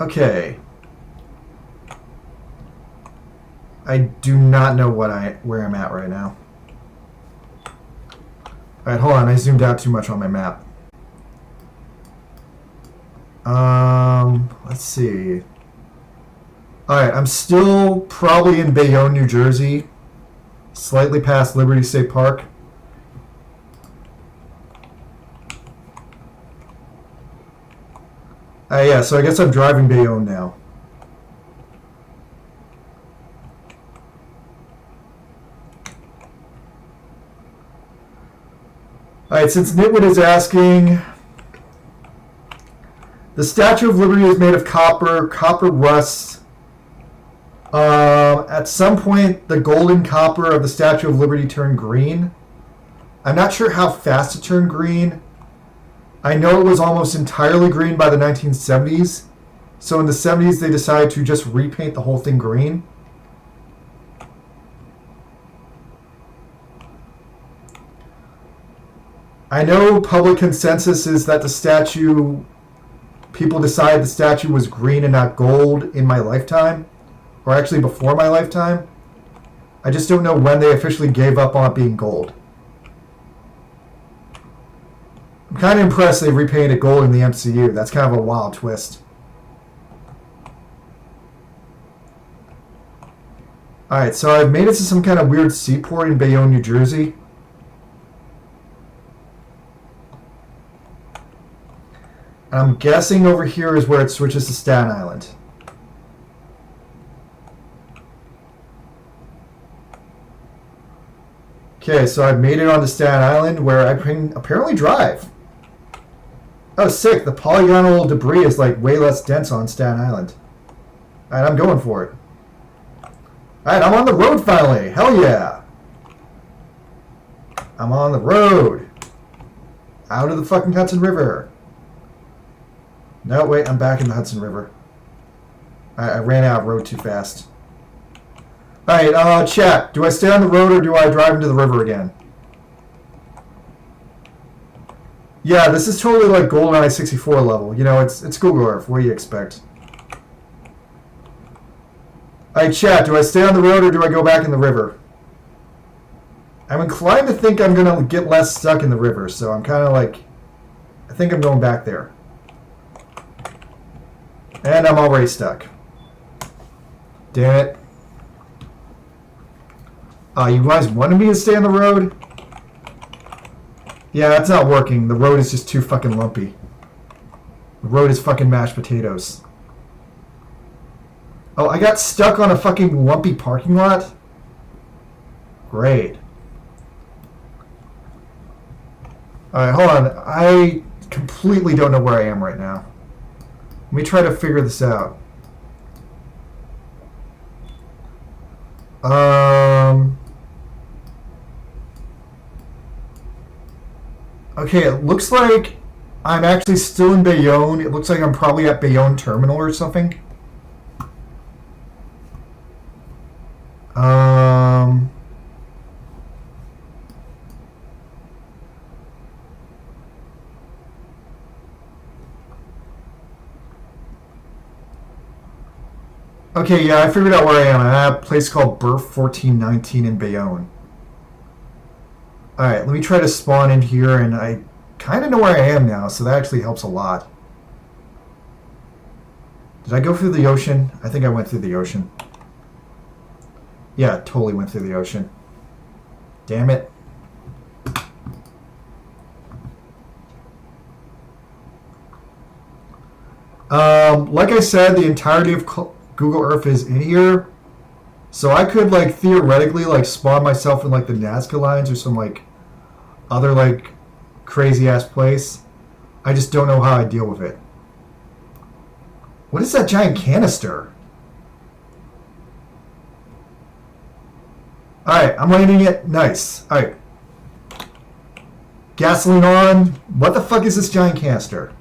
Okay. I do not know where I'm at right now. Alright, hold on. I zoomed out too much on my map. Let's see. Alright, I'm still probably in Bayonne, New Jersey. Slightly past Liberty State Park. Yeah, so I guess I'm driving Bayonne now. Alright, since Nitwit is asking, the Statue of Liberty is made of copper rust. At some point, the golden copper of the Statue of Liberty turned green. I'm not sure how fast it turned green. I know it was almost entirely green by the 1970s. So in the 70s, they decided to just repaint the whole thing green. I know public consensus is that the statue, people decided the statue was green and not gold in my lifetime, or actually before my lifetime. I just don't know when they officially gave up on it being gold. I'm kind of impressed they repainted gold in the MCU. That's kind of a wild twist. Alright, so I've made it to some kind of weird seaport in Bayonne, New Jersey. I'm guessing over here is where it switches to Staten Island. Okay, so I've made it onto Staten Island where I can apparently drive. Oh, sick. The polygonal debris is like way less dense on Staten Island. Alright, I'm going for it. Alright, I'm on the road finally. Hell yeah. I'm on the road. Out of the fucking Hudson River. No, wait, I'm back in the Hudson River. I ran out of road too fast. Alright, chat. Do I stay on the road or do I drive into the river again? Yeah, this is totally like GoldenEye 64 level. You know, it's Google Earth. What do you expect? Alright, chat. Do I stay on the road or do I go back in the river? I'm inclined to think I'm going to get less stuck in the river, so I'm kind of like... I think I'm going back there. And I'm already stuck. Damn it. You guys wanted me to stay on the road? Yeah, that's not working. The road is just too fucking lumpy. The road is fucking mashed potatoes. Oh, I got stuck on a fucking lumpy parking lot? Great. Alright, hold on. I completely don't know where I am right now. Let me try to figure this out. Okay, it looks like I'm actually still in Bayonne. It looks like I'm probably at Bayonne Terminal or something. Okay, yeah, I figured out where I am. I'm at a place called Birth 1419 in Bayonne. Alright, let me try to spawn in here, and I kind of know where I am now, so that actually helps a lot. Did I go through the ocean? I think I went through the ocean. Yeah, totally went through the ocean. Damn it. Like I said, the entirety of Google Earth is in here. So I could, like, theoretically, like, spawn myself in, like, the Nazca lines or some, like, other, like, crazy-ass place. I just don't know how I deal with it. What is that giant canister? Alright, I'm landing it. Nice. Alright. Gasoline on. What the fuck is this giant canister?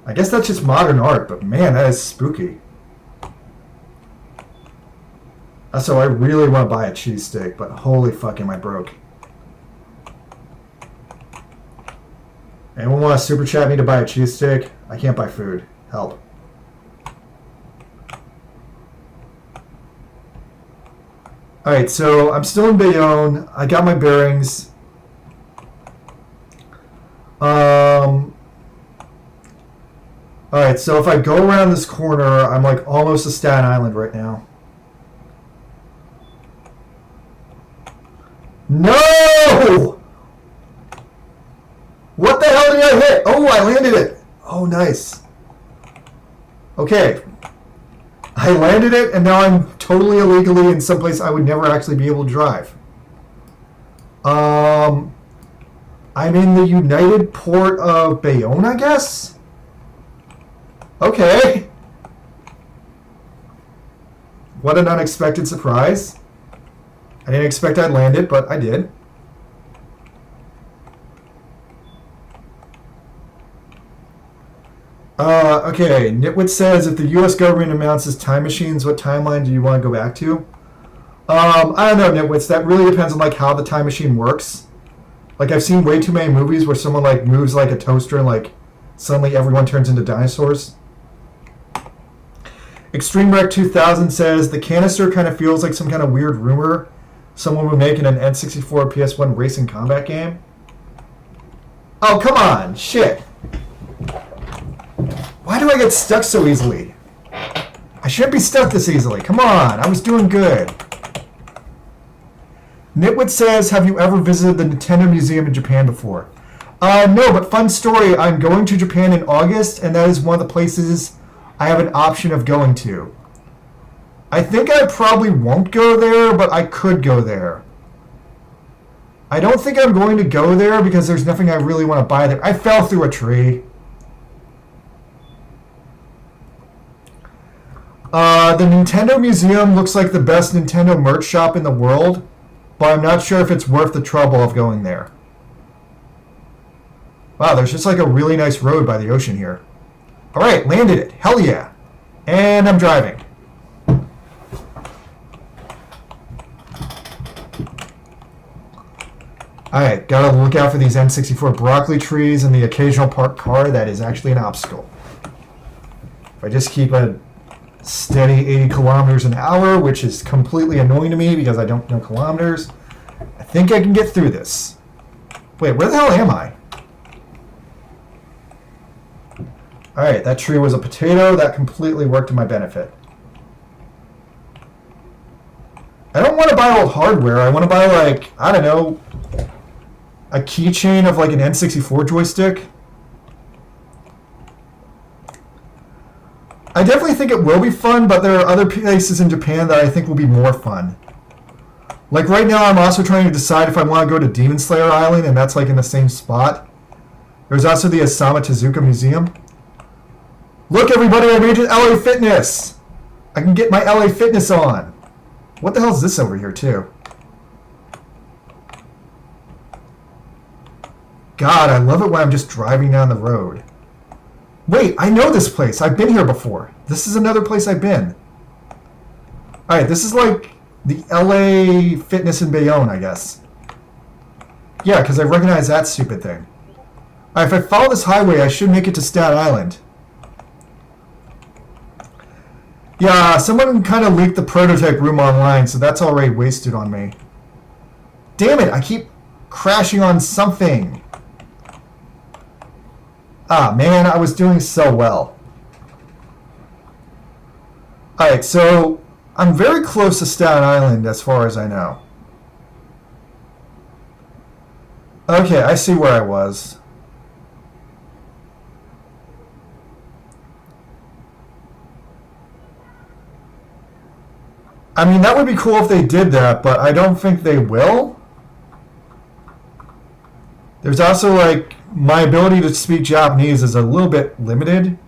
I guess that's just modern art, but man, that is spooky. So I really want to buy a cheesesteak, but holy fuck am I broke. Anyone want to super chat me to buy a cheesesteak? I can't buy food. Help. Alright, so I'm still in Bayonne. I got my bearings. Alright, so if I go around this corner, I'm like almost to Staten Island right now. No! What the hell did I hit? Oh, I landed it. Oh, nice. Okay. I landed it, and now I'm totally illegally in some place I would never actually be able to drive. I'm in the United Port of Bayonne, I guess? Okay. What an unexpected surprise. I didn't expect I'd land it, but I did. Okay, Nitwit says, if the U.S. government announces time machines, what timeline do you want to go back to? I don't know, Nitwits. That really depends on, like, how the time machine works. Like, I've seen way too many movies where someone, like, moves like a toaster and, like, suddenly everyone turns into dinosaurs. Extreme Wreck 2000 says, the canister kind of feels like some kind of weird rumor someone would make in an N64 PS1 racing combat game. Oh, come on. Shit. Why do I get stuck so easily? I shouldn't be stuck this easily. Come on. I was doing good. Nitwit says, have you ever visited the Nintendo Museum in Japan before? No, but fun story. I'm going to Japan in August, and that is one of the places I have an option of going to. I think I probably won't go there, but I could go there. I don't think I'm going to go there because there's nothing I really want to buy there. I fell through a tree. The Nintendo Museum looks like the best Nintendo merch shop in the world, but I'm not sure if it's worth the trouble of going there. Wow, there's just like a really nice road by the ocean here. Alright, landed it. Hell yeah. And I'm driving. Alright, gotta look out for these N64 broccoli trees and the occasional parked car that is actually an obstacle. If I just keep a steady 80 kilometers an hour, which is completely annoying to me because I don't know kilometers, I think I can get through this. Wait, where the hell am I? Alright, that tree was a potato. That completely worked to my benefit. I don't want to buy old hardware. I want to buy, like, I don't know, a keychain of, like, an N64 joystick. I definitely think it will be fun, but there are other places in Japan that I think will be more fun. Like right now, I'm also trying to decide if I want to go to Demon Slayer Island, and that's like in the same spot. There's also the Osamu Tezuka Museum. Look, everybody, I made it LA Fitness. I can get my LA Fitness on. What the hell is this over here, too? God, I love it when I'm just driving down the road. Wait, I know this place. I've been here before. This is another place I've been. Alright, this is like the LA Fitness in Bayonne, I guess. Yeah, because I recognize that stupid thing. Alright, if I follow this highway, I should make it to Staten Island. Yeah, someone kind of leaked the prototype room online, so that's already wasted on me. Damn it, I keep crashing on something. Ah, man, I was doing so well. Alright, so I'm very close to Staten Island as far as I know. Okay, I see where I was. I mean, that would be cool if they did that, but I don't think they will. There's also, like, my ability to speak Japanese is a little bit limited.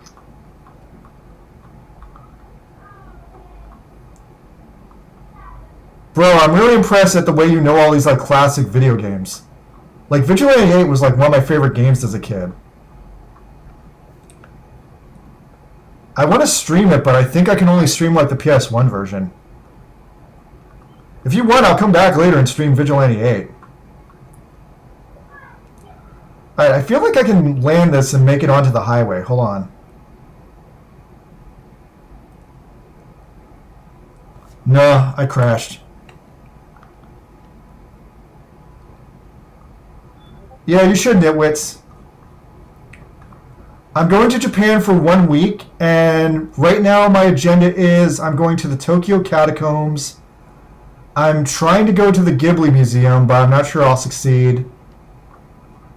Bro, I'm really impressed at the way you know all these, like, classic video games. Like, Vigilante 8 was, like, one of my favorite games as a kid. I want to stream it, but I think I can only stream, like, the PS1 version. If you want, I'll come back later and stream Vigilante 8. Alright, I feel like I can land this and make it onto the highway. Hold on. No, I crashed. Yeah, you should, nitwits. I'm going to Japan for 1 week, and right now my agenda is I'm going to the Tokyo Catacombs. I'm trying to go to the Ghibli Museum, but I'm not sure I'll succeed.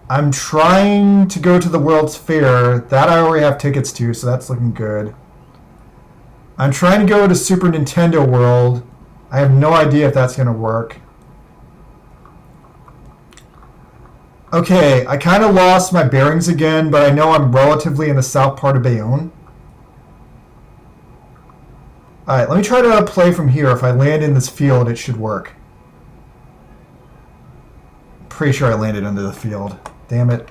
I'm trying to go to the World's Fair. That I already have tickets to, so that's looking good. I'm trying to go to Super Nintendo World. I have no idea if that's going to work. Okay, I kind of lost my bearings again, but I know I'm relatively in the south part of Bayonne. Alright, let me try to play from here. If I land in this field, it should work. Pretty sure I landed under the field. Damn it.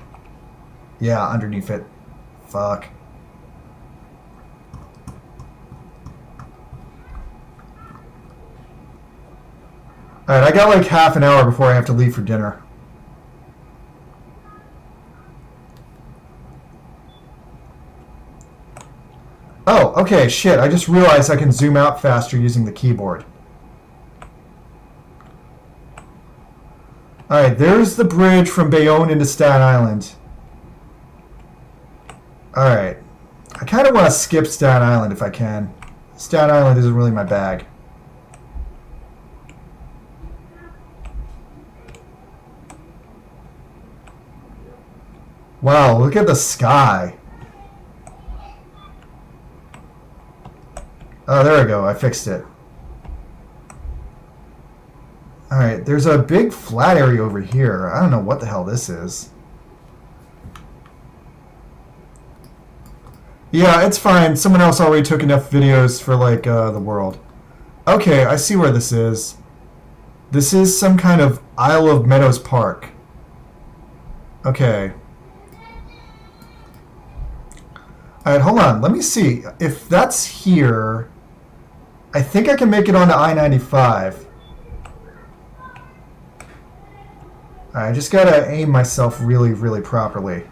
Yeah, underneath it. Fuck. Alright, I got like half an hour before I have to leave for dinner. Oh, okay, shit. I just realized I can zoom out faster using the keyboard. Alright, there's the bridge from Bayonne into Staten Island. Alright. I kind of want to skip Staten Island if I can. Staten Island isn't really my bag. Wow, look at the sky. Oh, there we go. I fixed it. Alright, there's a big flat area over here. I don't know what the hell this is. Yeah, it's fine. Someone else already took enough videos for, like, the world. Okay, I see where this is. This is some kind of Isle of Meadows Park. Okay. Alright, hold on. Let me see. If that's here, I think I can make it onto I-95. Alright, I just gotta aim myself really, really properly.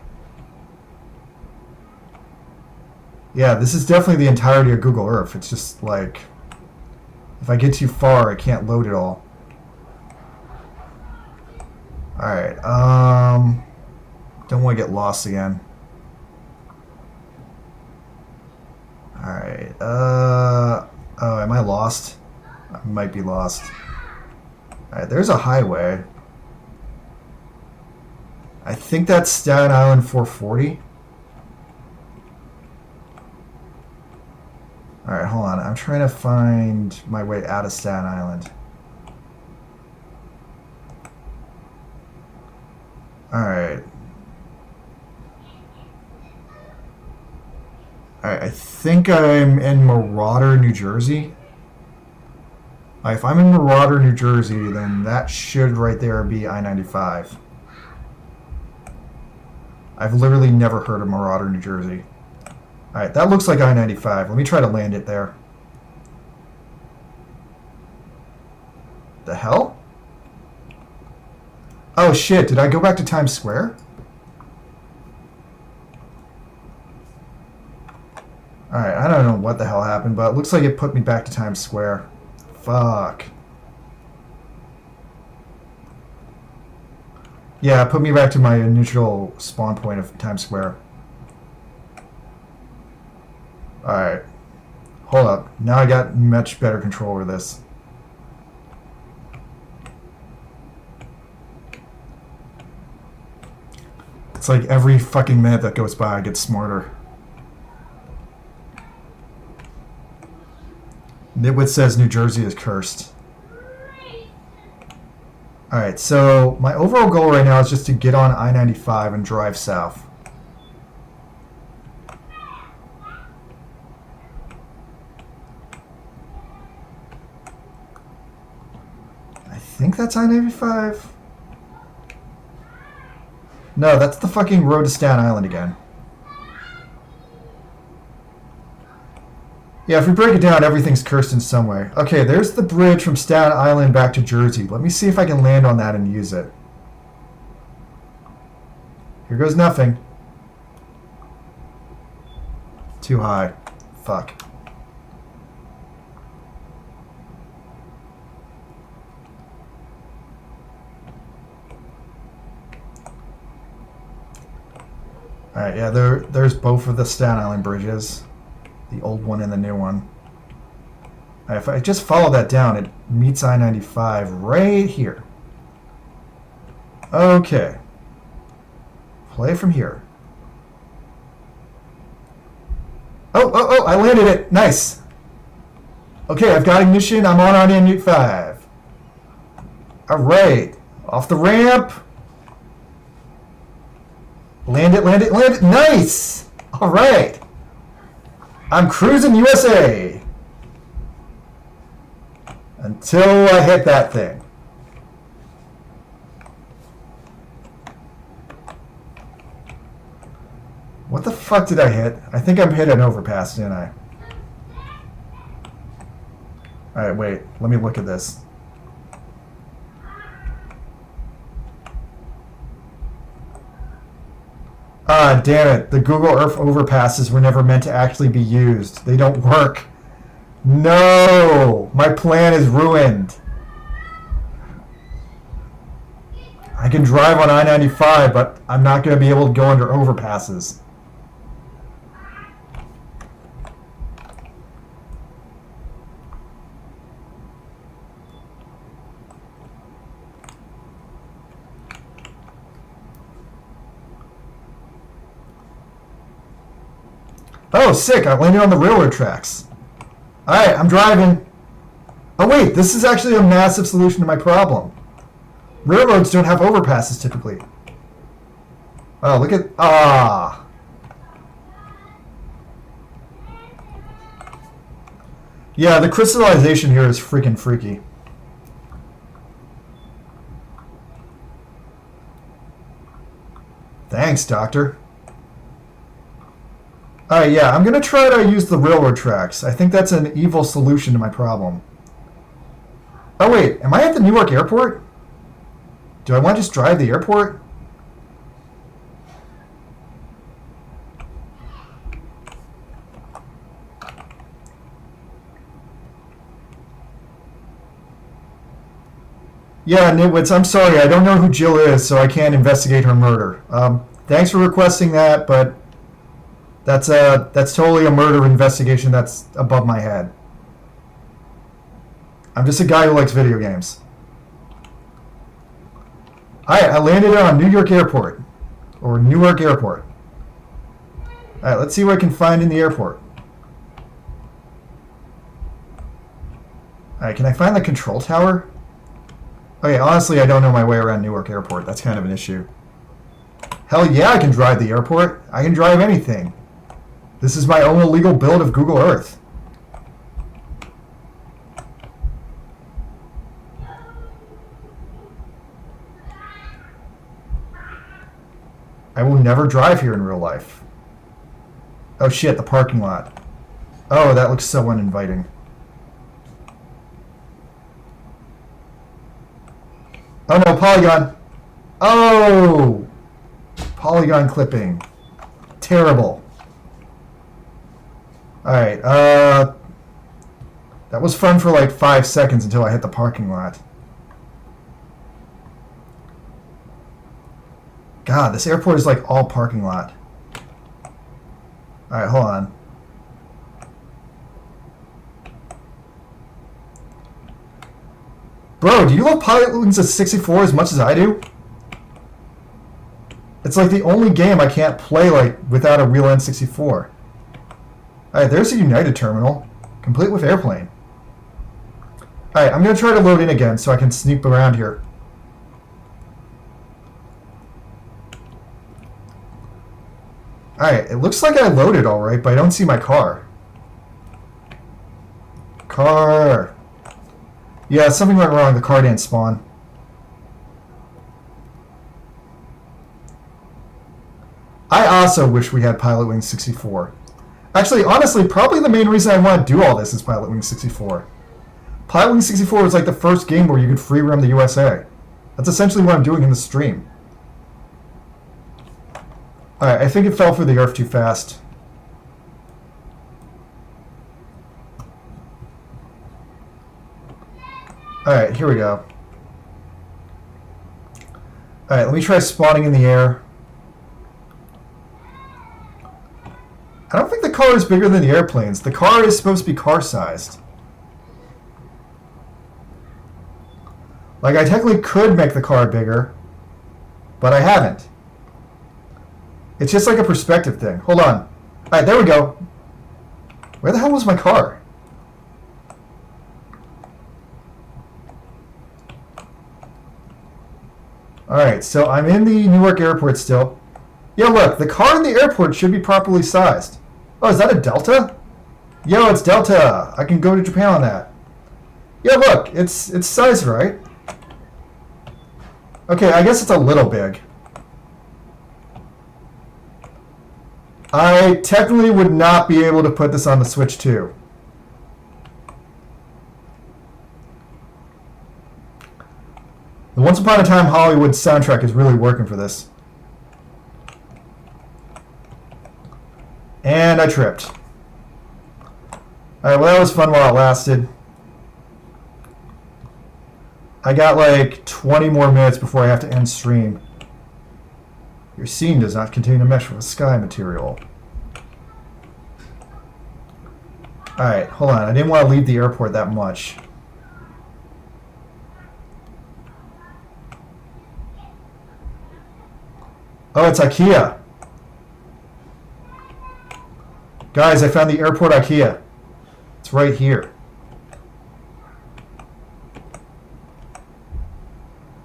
Yeah, this is definitely the entirety of Google Earth. It's just like, if I get too far, I can't load it all. Alright, don't want to get lost again. Alright, oh, am I lost? I might be lost. Alright, there's a highway. I think that's Staten Island 440. Alright, hold on. I'm trying to find my way out of Staten Island. Alright. Alright, I think I'm in Marauder, New Jersey. If I'm in Marauder, New Jersey, then that should right there be I-95. I've literally never heard of Marauder, New Jersey. Alright, that looks like I-95. Let me try to land it there. The hell? Oh shit, did I go back to Times Square? Alright, I don't know what the hell happened, but it looks like it put me back to Times Square. Fuck. Yeah, put me back to my initial spawn point of Times Square. Alright. Hold up. Now I got much better control over this. It's like every fucking minute that goes by I get smarter. Nitwit says New Jersey is cursed. Alright, so my overall goal right now is just to get on I-95 and drive south. I think that's I-95. No, that's the fucking road to Staten Island again. Yeah, if we break it down, everything's cursed in some way. Okay, there's the bridge from Staten Island back to Jersey. Let me see if I can land on that and use it. Here goes nothing. Too high. Fuck. Alright, yeah, there's both of the Staten Island bridges. The old one and the new one. If I just follow that down, it meets I-95 right here. Okay. Play from here. Oh, I landed it. Nice. Okay, I've got ignition. I'm on I-95. Alright. Off the ramp. Land it. Nice. Alright. I'm cruising USA until I hit that thing. What the fuck did I hit? I think I'm hit an overpass, didn't I? Alright, wait. Let me look at this. Ah, damn it. The Google Earth overpasses were never meant to actually be used. They don't work. No! My plan is ruined. I can drive on I-95, but I'm not going to be able to go under overpasses. Oh, sick. I landed on the railroad tracks. Alright, I'm driving. Oh, wait. This is actually a massive solution to my problem. Railroads don't have overpasses typically. Oh, look at... Ah. Yeah, the crystallization here is freaking freaky. Thanks, Doctor. Alright, yeah, I'm going to try to use the railroad tracks. I think that's an evil solution to my problem. Oh, wait, am I at the Newark airport? Do I want to just drive the airport? Yeah, Nitwits, I'm sorry. I don't know who Jill is, so I can't investigate her murder. Thanks for requesting that, but... That's totally a murder investigation that's above my head. I'm just a guy who likes video games. Alright, I landed on New York Airport. Or Newark Airport. Alright, let's see what I can find in the airport. Alright, can I find the control tower? Okay, honestly, I don't know my way around Newark Airport. That's kind of an issue. Hell yeah, I can drive the airport. I can drive anything. This is my own illegal build of Google Earth. I will never drive here in real life. Oh shit, the parking lot. Oh, that looks so uninviting. Oh no, polygon. Oh! Polygon clipping. Terrible. Alright, that was fun for like 5 seconds until I hit the parking lot. God, this airport is like all parking lot. Alright, hold on. Bro, do you love Pilotwings at 64 as much as I do? It's like the only game I can't play like without a real N64. Alright, there's a United terminal, complete with airplane. Alright, I'm going to try to load in again so I can sneak around here. Alright, it looks like I loaded alright, but I don't see my car. Car. Yeah, something went wrong. The car didn't spawn. I also wish we had Pilotwings 64. Actually, honestly, probably the main reason I want to do all this is Pilotwings 64. Pilotwings 64 was like the first game where you could free roam the USA. That's essentially what I'm doing in the stream. Alright, I think it fell for the earth too fast. Alright, here we go. Alright, let me try spawning in the air. I don't think the car is bigger than the airplanes. The car is supposed to be car-sized. Like, I technically could make the car bigger, but I haven't. It's just like a perspective thing. Hold on. Alright, there we go. Where the hell was my car? Alright, so I'm in the Newark airport still. Yeah, look, the car in the airport should be properly sized. Oh, is that a Delta? Yo, it's Delta. I can go to Japan on that. Yeah, look, it's sized right. Okay, I guess it's a little big. I technically would not be able to put this on the Switch 2. The Once Upon a Time Hollywood soundtrack is really working for this. And I tripped. Alright, well that was fun while it lasted. I got like 20 more minutes before I have to end stream. Your scene does not contain a mesh with a sky material. Alright, hold on. I didn't want to leave the airport that much. Oh, it's IKEA. Guys, I found the airport IKEA. It's right here.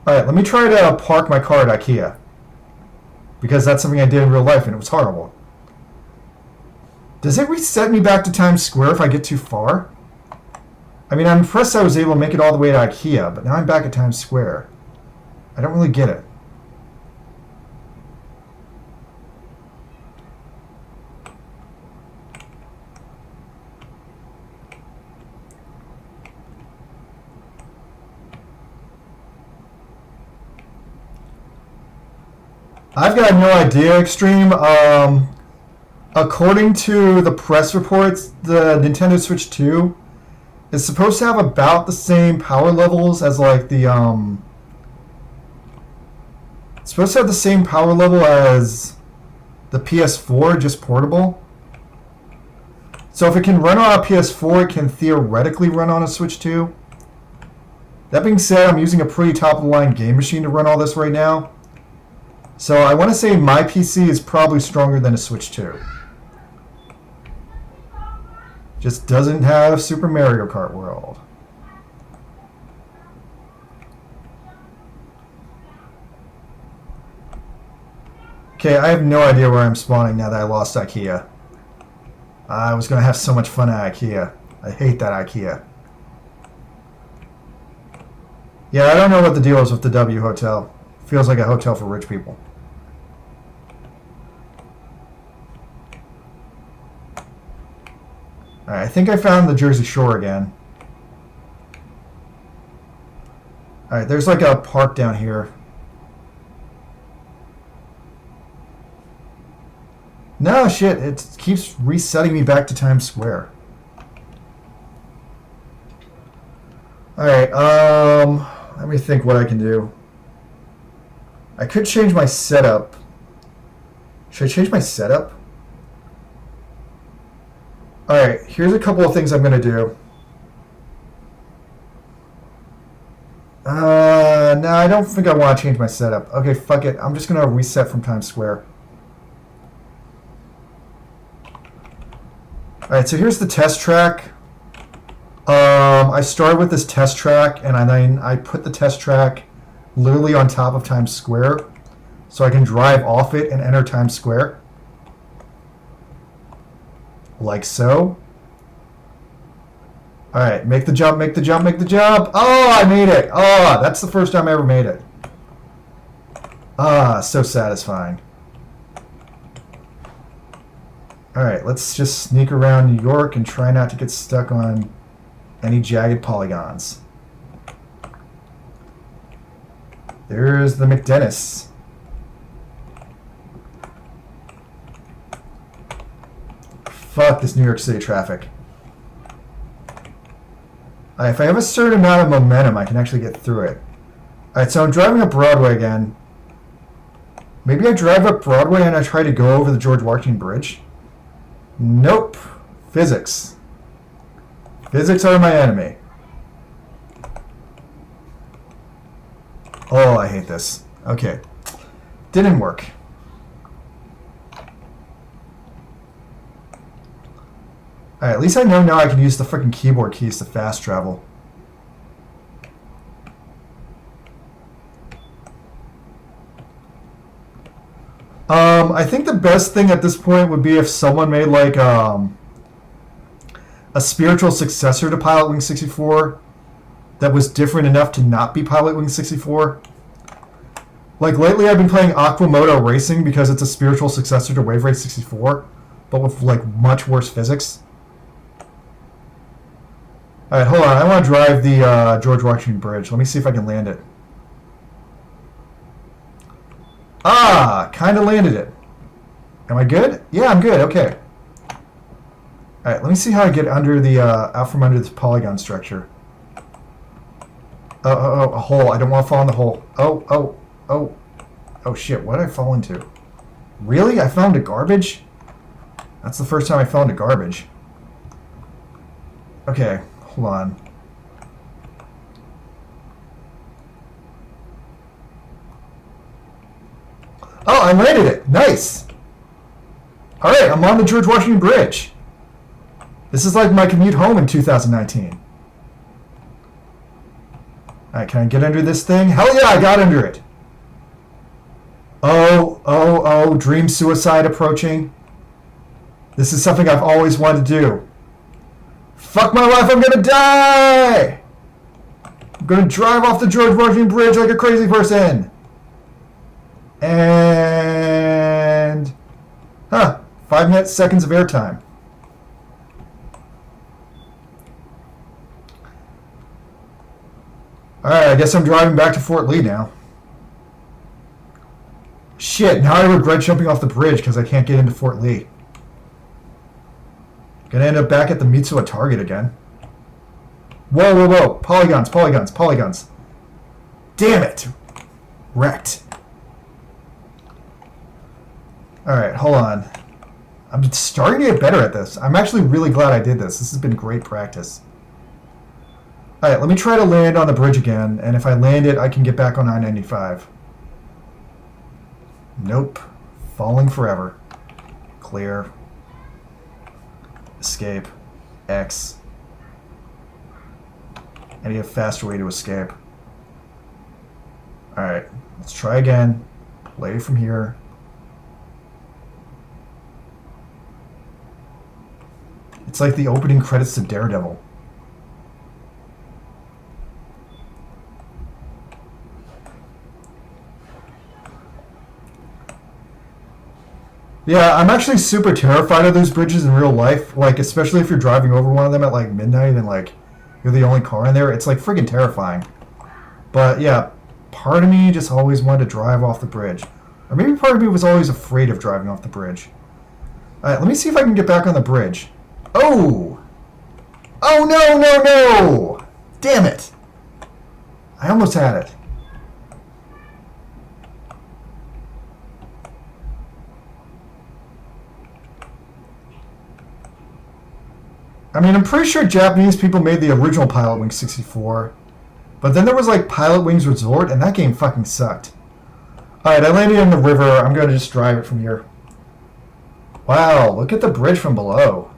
Alright, let me try to park my car at IKEA. Because that's something I did in real life and it was horrible. Does it reset me back to Times Square if I get too far? I mean, I'm impressed I was able to make it all the way to IKEA, but now I'm back at Times Square. I don't really get it. I've got no idea, Extreme. According to the press reports, the Nintendo Switch 2 is supposed to have about the same power levels as like the it's supposed to have the same power level as the PS4, just portable. So if it can run on a PS4, it can theoretically run on a Switch 2. That being said, I'm using a pretty top-of-the-line game machine to run all this right now. So I want to say my PC is probably stronger than a Switch 2. Just doesn't have Super Mario Kart World. Okay, I have no idea where I'm spawning now that I lost IKEA. I was going to have so much fun at IKEA. I hate that IKEA. Yeah, I don't know what the deal is with the W Hotel. Feels like a hotel for rich people. Alright, I think I found the Jersey Shore again. Alright, there's like a park down here. No, shit, it keeps resetting me back to Times Square. Alright, let me think what I can do. I could change my setup. Should I change my setup? Alright, here's a couple of things I'm going to do. No, I don't think I want to change my setup. Okay, fuck it. I'm just going to reset from Times Square. Alright, so here's the test track. I started with this test track, and then I put the test track literally on top of Times Square, so I can drive off it and enter Times Square. Like so. Alright, make the jump, make the jump, make the jump. Oh, I made it. Oh, that's the first time I ever made it. Ah, so satisfying. Alright, let's just sneak around New York and try not to get stuck on any jagged polygons. There's the McDennis. Fuck this New York City traffic. If I have a certain amount of momentum, I can actually get through it. Alright, so I'm driving up Broadway again. Maybe I drive up Broadway and I try to go over the George Washington Bridge? Nope. Physics. Physics are my enemy. Oh, I hate this. Okay. Didn't work. Alright, at least I know now I can use the freaking keyboard keys to fast travel. I think the best thing at this point would be if someone made like a spiritual successor to Pilot Wing 64 that was different enough to not be Pilot Wing 64. Like lately I've been playing Aquamoto Racing because it's a spiritual successor to Wave Race 64, but with like much worse physics. Alright, hold on. I want to drive the George Washington Bridge. Let me see if I can land it. Ah, kind of landed it. Am I good? Yeah, I'm good. Okay. Alright, let me see how I get under the, out from under this polygon structure. Oh, a hole. I don't want to fall in the hole. Oh, shit. What did I fall into? Really? I fell into garbage? That's the first time I fell into garbage. Okay, hold on. Oh, I landed it. Nice. All right, I'm on the George Washington Bridge. This is like my commute home in 2019. All right, can I get under this thing? Hell yeah, I got under it. Oh, dream suicide approaching. This is something I've always wanted to do. Fuck my life, I'm gonna die! I'm gonna drive off the George Washington Bridge like a crazy person. And... 5 seconds of airtime. Alright, I guess I'm driving back to Fort Lee now. Shit, now I regret jumping off the bridge because I can't get into Fort Lee. Gonna end up back at the Mitsuwa Target again. Whoa. Polygons. Damn it. Wrecked. Alright, hold on. I'm starting to get better at this. I'm actually really glad I did this. This has been great practice. Alright, let me try to land on the bridge again, and if I land it, I can get back on I-95. Nope. Falling forever. Clear. Escape. X. I need a faster way to escape. Alright, let's try again. Play from here. It's like the opening credits to Daredevil. Yeah, I'm actually super terrified of those bridges in real life. Like, especially if you're driving over one of them at like midnight and like you're the only car in there. It's like friggin' terrifying. But yeah, part of me just always wanted to drive off the bridge. Or maybe part of me was always afraid of driving off the bridge. Alright, let me see if I can get back on the bridge. Oh! Oh no, no, no! Damn it! I almost had it. I mean, I'm pretty sure Japanese people made the original Pilotwings 64. But then there was like Pilotwings Resort, and that game fucking sucked. Alright, I landed in the river. I'm going to just drive it from here. Wow, look at the bridge from below.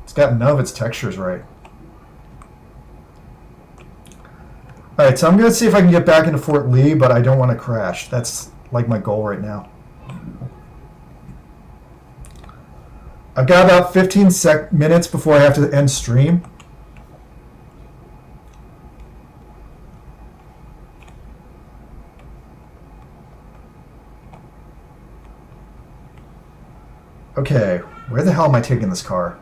It's got none of its textures right. Alright, so I'm going to see if I can get back into Fort Lee, but I don't want to crash. That's like my goal right now. I've got about 15 minutes before I have to end stream. Okay, where the hell am I taking this car?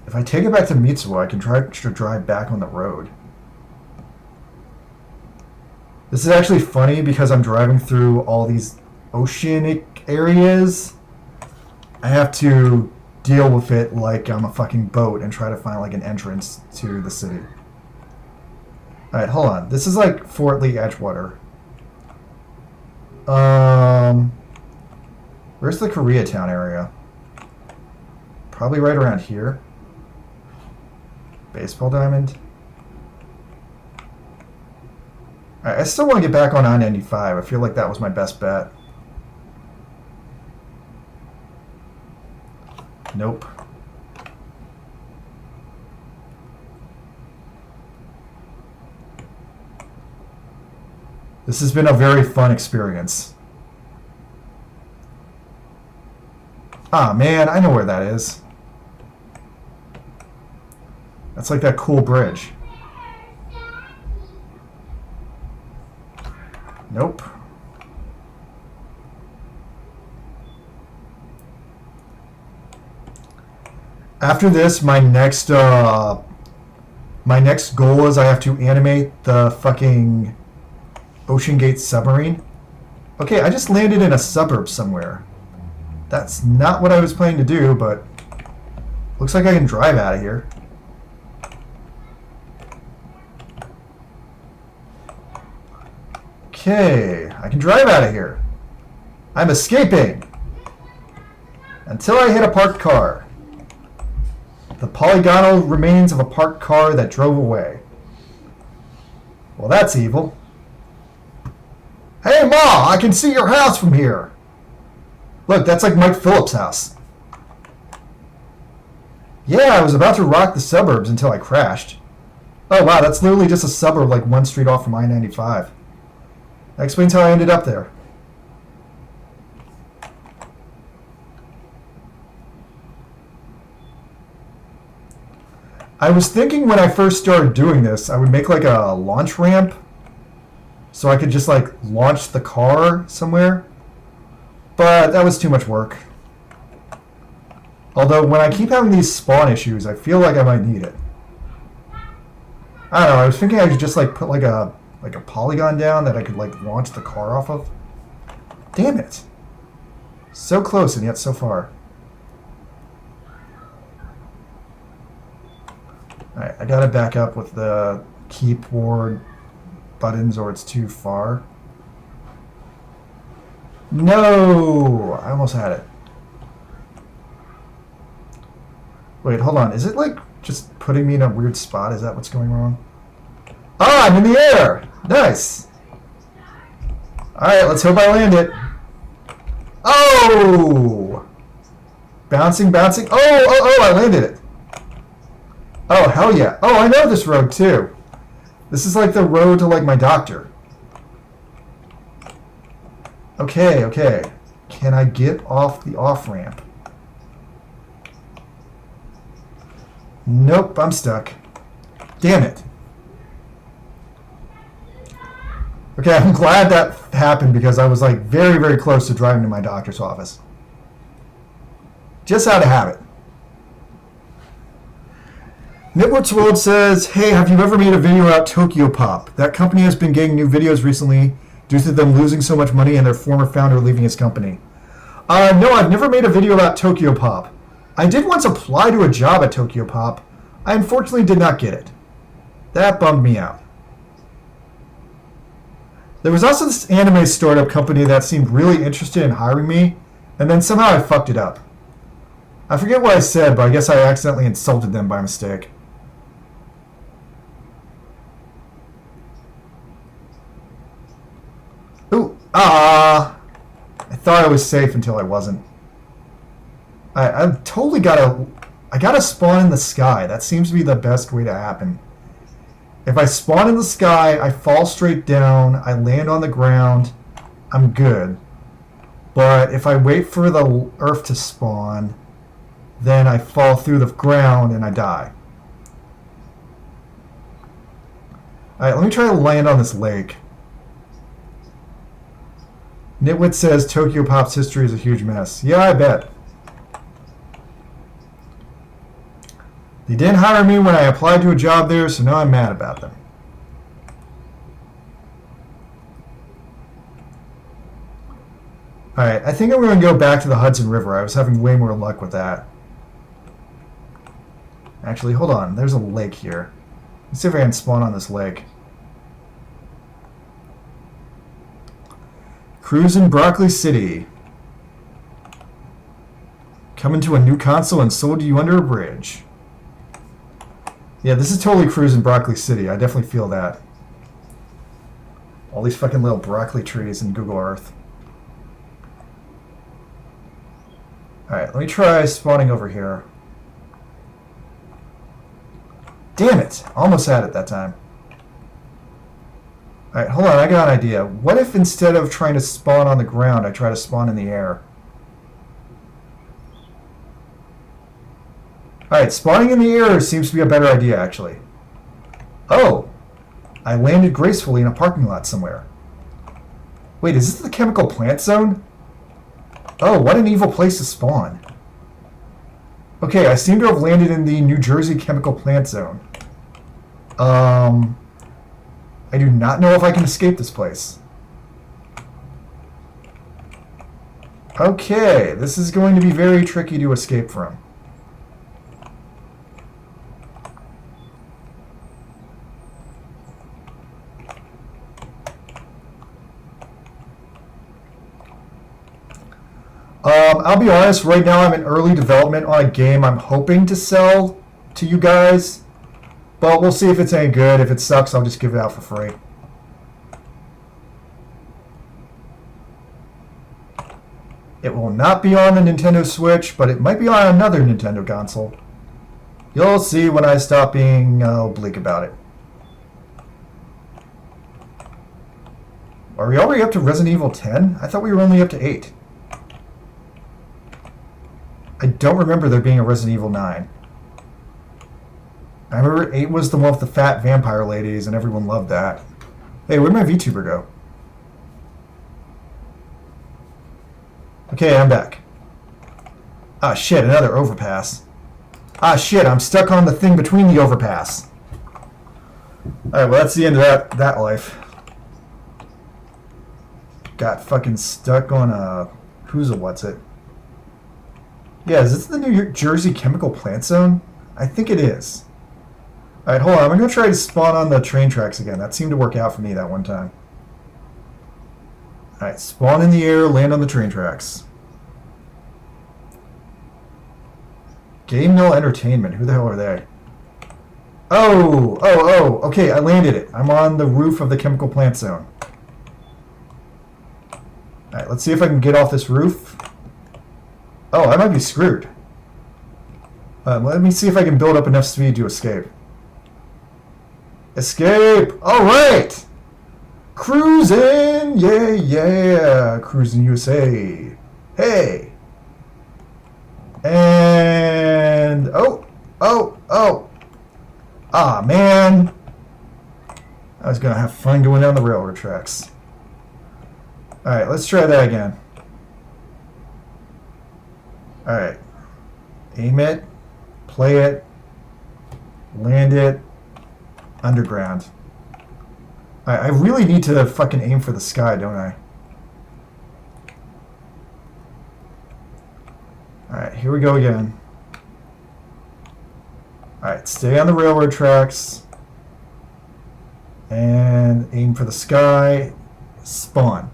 If I take it back to Mitsuo, I can try to drive back on the road. This is actually funny because I'm driving through all these oceanic areas. I have to deal with it like I'm a fucking boat and try to find like an entrance to the city. Alright, hold on. This is like Fort Lee Edgewater. Where's the Koreatown area? Probably right around here. Baseball Diamond. Alright, I still want to get back on I-95. I feel like that was my best bet. Nope. This has been a very fun experience. Ah, man, I know where that is. That's like that cool bridge. Nope. After this, my next goal is I have to animate the fucking Ocean Gate submarine. Okay, I just landed in a suburb somewhere. That's not what I was planning to do, but looks like I can drive out of here. Okay, I can drive out of here. I'm escaping until I hit a parked car. The polygonal remains of a parked car that drove away. Well, that's evil. Hey, Ma, I can see your house from here. Look, that's like Mike Phillips' house. Yeah, I was about to rock the suburbs until I crashed. Oh, wow, that's literally just a suburb like one street off from I-95. That explains how I ended up there. I was thinking when I first started doing this, I would make like a launch ramp so I could just like launch the car somewhere. But that was too much work. Although when I keep having these spawn issues, I feel like I might need it. I don't know, I was thinking I could just like put like a polygon down that I could like launch the car off of. Damn it. So close and yet so far. Alright, I gotta back up with the keyboard buttons or it's too far. No! I almost had it. Wait, hold on. Is it like just putting me in a weird spot? Is that what's going wrong? Ah, I'm in the air! Nice! Alright, let's hope I land it. Oh! Bouncing, bouncing. Oh, I landed it. Oh, hell yeah. Oh, I know this road too. This is like the road to like my doctor. Okay, okay. Can I get off the off-ramp? Nope, I'm stuck. Damn it. Okay, I'm glad that happened because I was like very, very close to driving to my doctor's office. Just out of habit. Nitwit's World says, hey, have you ever made a video about Tokyo Pop? That company has been getting new videos recently due to them losing so much money and their former founder leaving his company. No, I've never made a video about Tokyo Pop. I did once apply to a job at Tokyo Pop. I unfortunately did not get it. That bummed me out. There was also this anime startup company that seemed really interested in hiring me, and then somehow I fucked it up. I forget what I said, but I guess I accidentally insulted them by mistake. Ooh, I thought I was safe until I wasn't. I totally gotta spawn in the sky. That seems to be the best way to happen. If I spawn in the sky, I fall straight down, I land on the ground, I'm good. But if I wait for the earth to spawn, then I fall through the ground and I die. Alright, let me try to land on this lake. Nitwit says Tokyo Pop's history is a huge mess. Yeah, I bet. They didn't hire me when I applied to a job there, so now I'm mad about them. Alright, I think I'm going to go back to the Hudson River. I was having way more luck with that. Actually, hold on. There's a lake here. Let's see if I can spawn on this lake. Cruising Broccoli City. Coming to a new console and sold to you under a bridge. Yeah, this is totally Cruising Broccoli City. I definitely feel that. All these fucking little broccoli trees in Google Earth. Alright, let me try spawning over here. Damn it! Almost had it that time. Alright, hold on, I got an idea. What if instead of trying to spawn on the ground, I try to spawn in the air? Alright, spawning in the air seems to be a better idea, actually. Oh! I landed gracefully in a parking lot somewhere. Wait, is this the chemical plant zone? Oh, what an evil place to spawn. Okay, I seem to have landed in the New Jersey chemical plant zone. I do not know if I can escape this place. Okay, this is going to be very tricky to escape from. I'll be honest, right now I'm in early development on a game I'm hoping to sell to you guys. But we'll see if it's any good. If it sucks, I'll just give it out for free. It will not be on the Nintendo Switch, but it might be on another Nintendo console. You'll see when I stop being bleak about it. Are we already up to Resident Evil 10? I thought we were only up to 8. I don't remember there being a Resident Evil 9. I remember 8 was the one with the fat vampire ladies, and everyone loved that. Hey, where'd my VTuber go? Okay, I'm back. Ah, shit, another overpass. Ah, shit, I'm stuck on the thing between the overpass. Alright, well, that's the end of that life. Got fucking stuck on a... Who's a what's it? Yeah, is this the New Jersey chemical plant zone? I think it is. Alright, hold on. I'm going to try to spawn on the train tracks again. That seemed to work out for me that one time. Alright, spawn in the air, land on the train tracks. Game Mill Entertainment. Who the hell are they? Oh! Okay, I landed it. I'm on the roof of the chemical plant zone. Alright, let's see if I can get off this roof. Oh, I might be screwed. Let me see if I can build up enough speed to escape. Escape! Alright! Cruising! Yeah! Cruising USA. Hey! And... Oh, oh. Ah, man. I was going to have fun going down the railroad tracks. Alright, let's try that again. Alright. Aim it. Play it. Land it. Underground. I really need to fucking aim for the sky, don't I? Alright, here we go again. Alright, stay on the railroad tracks. And aim for the sky. Spawn.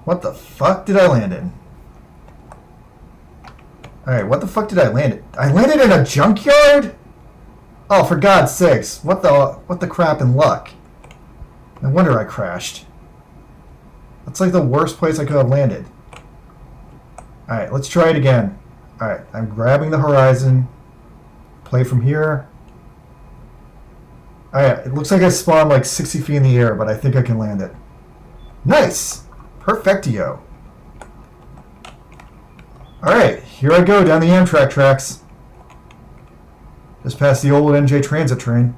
What the fuck did I land in? Alright, what the fuck did I land in? I landed in a junkyard? Oh, for God's sakes. What the crap in luck? No wonder I crashed. That's like the worst place I could have landed. Alright, let's try it again. Alright, I'm grabbing the horizon. Play from here. Alright, it looks like I spawned like 60 feet in the air, but I think I can land it. Nice! Perfectio. Alright, here I go down the Amtrak tracks. Just past the old NJ Transit train.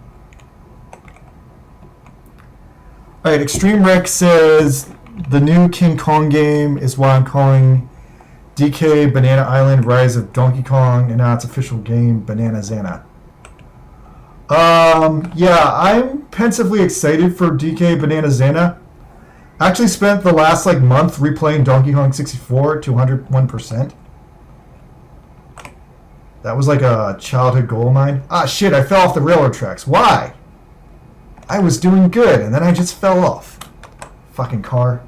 Alright, Extreme Rick says the new King Kong game is what I'm calling DK Banana Island Rise of Donkey Kong, and now it's official game Banana Zana. Yeah, I'm pensively excited for DK Banana Zana. I actually spent the last month replaying Donkey Kong 64 to 101%. That was like a childhood goal of mine. Ah, shit, I fell off the railroad tracks. Why? I was doing good, and then I just fell off. Fucking car.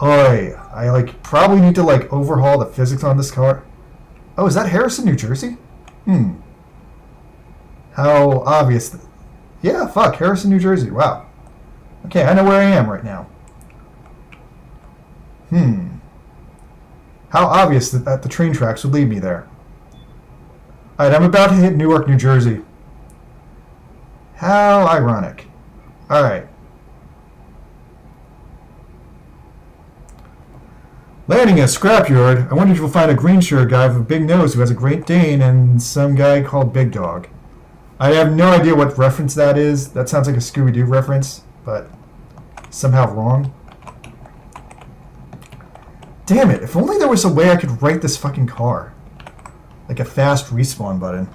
Oi, I probably need to overhaul the physics on this car. Oh, is that Harrison, New Jersey? How obvious. Yeah, fuck, Harrison, New Jersey. Wow. Okay, I know where I am right now. How obvious that the train tracks would lead me there. Alright, I'm about to hit Newark, New Jersey. How ironic. Alright. Landing at a scrapyard, I wonder if you'll find a green shirt guy with a big nose who has a Great Dane and some guy called Big Dog. I have no idea what reference that is. That sounds like a Scooby-Doo reference, but somehow wrong. Damn it, if only there was a way I could write this fucking car. Like a fast respawn button.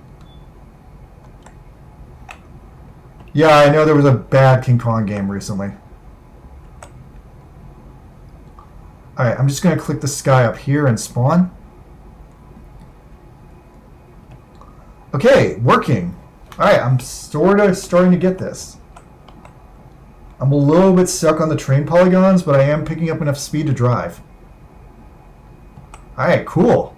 Yeah, I know there was a bad King Kong game recently. Alright, I'm just going to click the sky up here and spawn. Okay, working. Alright, I'm sort of starting to get this. I'm a little bit stuck on the train polygons, but I am picking up enough speed to drive. Alright, cool.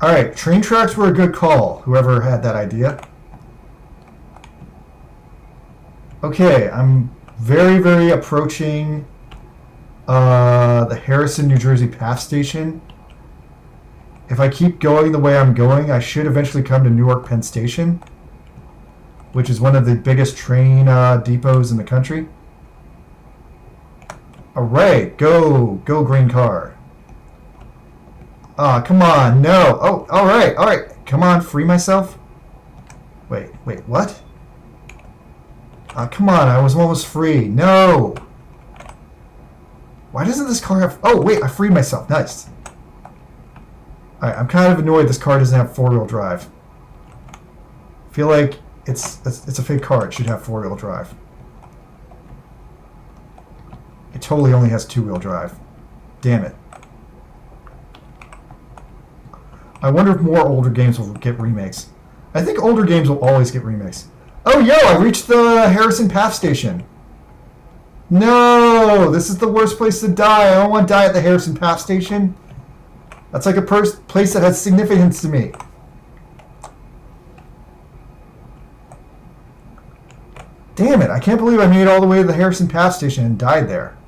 Alright, train tracks were a good call, whoever had that idea. Okay, I'm very, very approaching the Harrison, New Jersey PATH station. If I keep going the way I'm going, I should eventually come to Newark Penn Station, which is one of the biggest train depots in the country. Alright, go green car. Ah, come on, no. Oh, alright. Come on, free myself. Wait, what? Ah, come on, I was almost free. No! Why doesn't this car have... Oh, wait, I freed myself. Nice. Alright, I'm kind of annoyed this car doesn't have four-wheel drive. I feel like it's a fake car. It should have four-wheel drive. It totally only has two-wheel drive. Damn it. I wonder if more older games will get remakes. I think older games will always get remakes. Oh, yo, I reached the Harrison PATH station. No, this is the worst place to die. I don't want to die at the Harrison PATH station. That's like a place that has significance to me. Damn it, I can't believe I made it all the way to the Harrison PATH station and died there.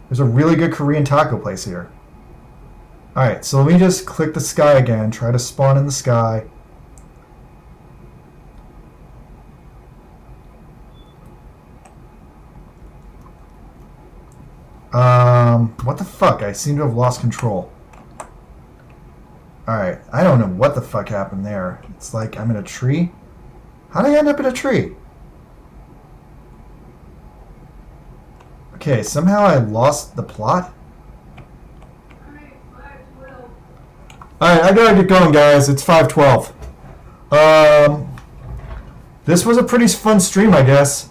There's a really good Korean taco place here. Alright, so let me just click the sky again, try to spawn in the sky. What the fuck? I seem to have lost control. Alright, I don't know what the fuck happened there. It's like I'm in a tree. How did I end up in a tree? Okay, somehow I lost the plot. Alright, I gotta get going, guys. It's 5:12. This was a pretty fun stream, I guess.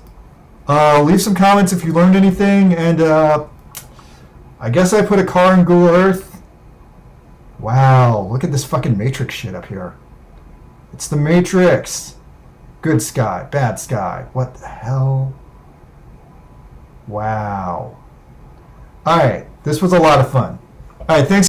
Leave some comments if you learned anything, and I guess I put a car in Google Earth. Wow, look at this fucking Matrix shit up here. It's the Matrix. Good sky, bad sky. What the hell? Wow. Alright, this was a lot of fun. Alright, thanks.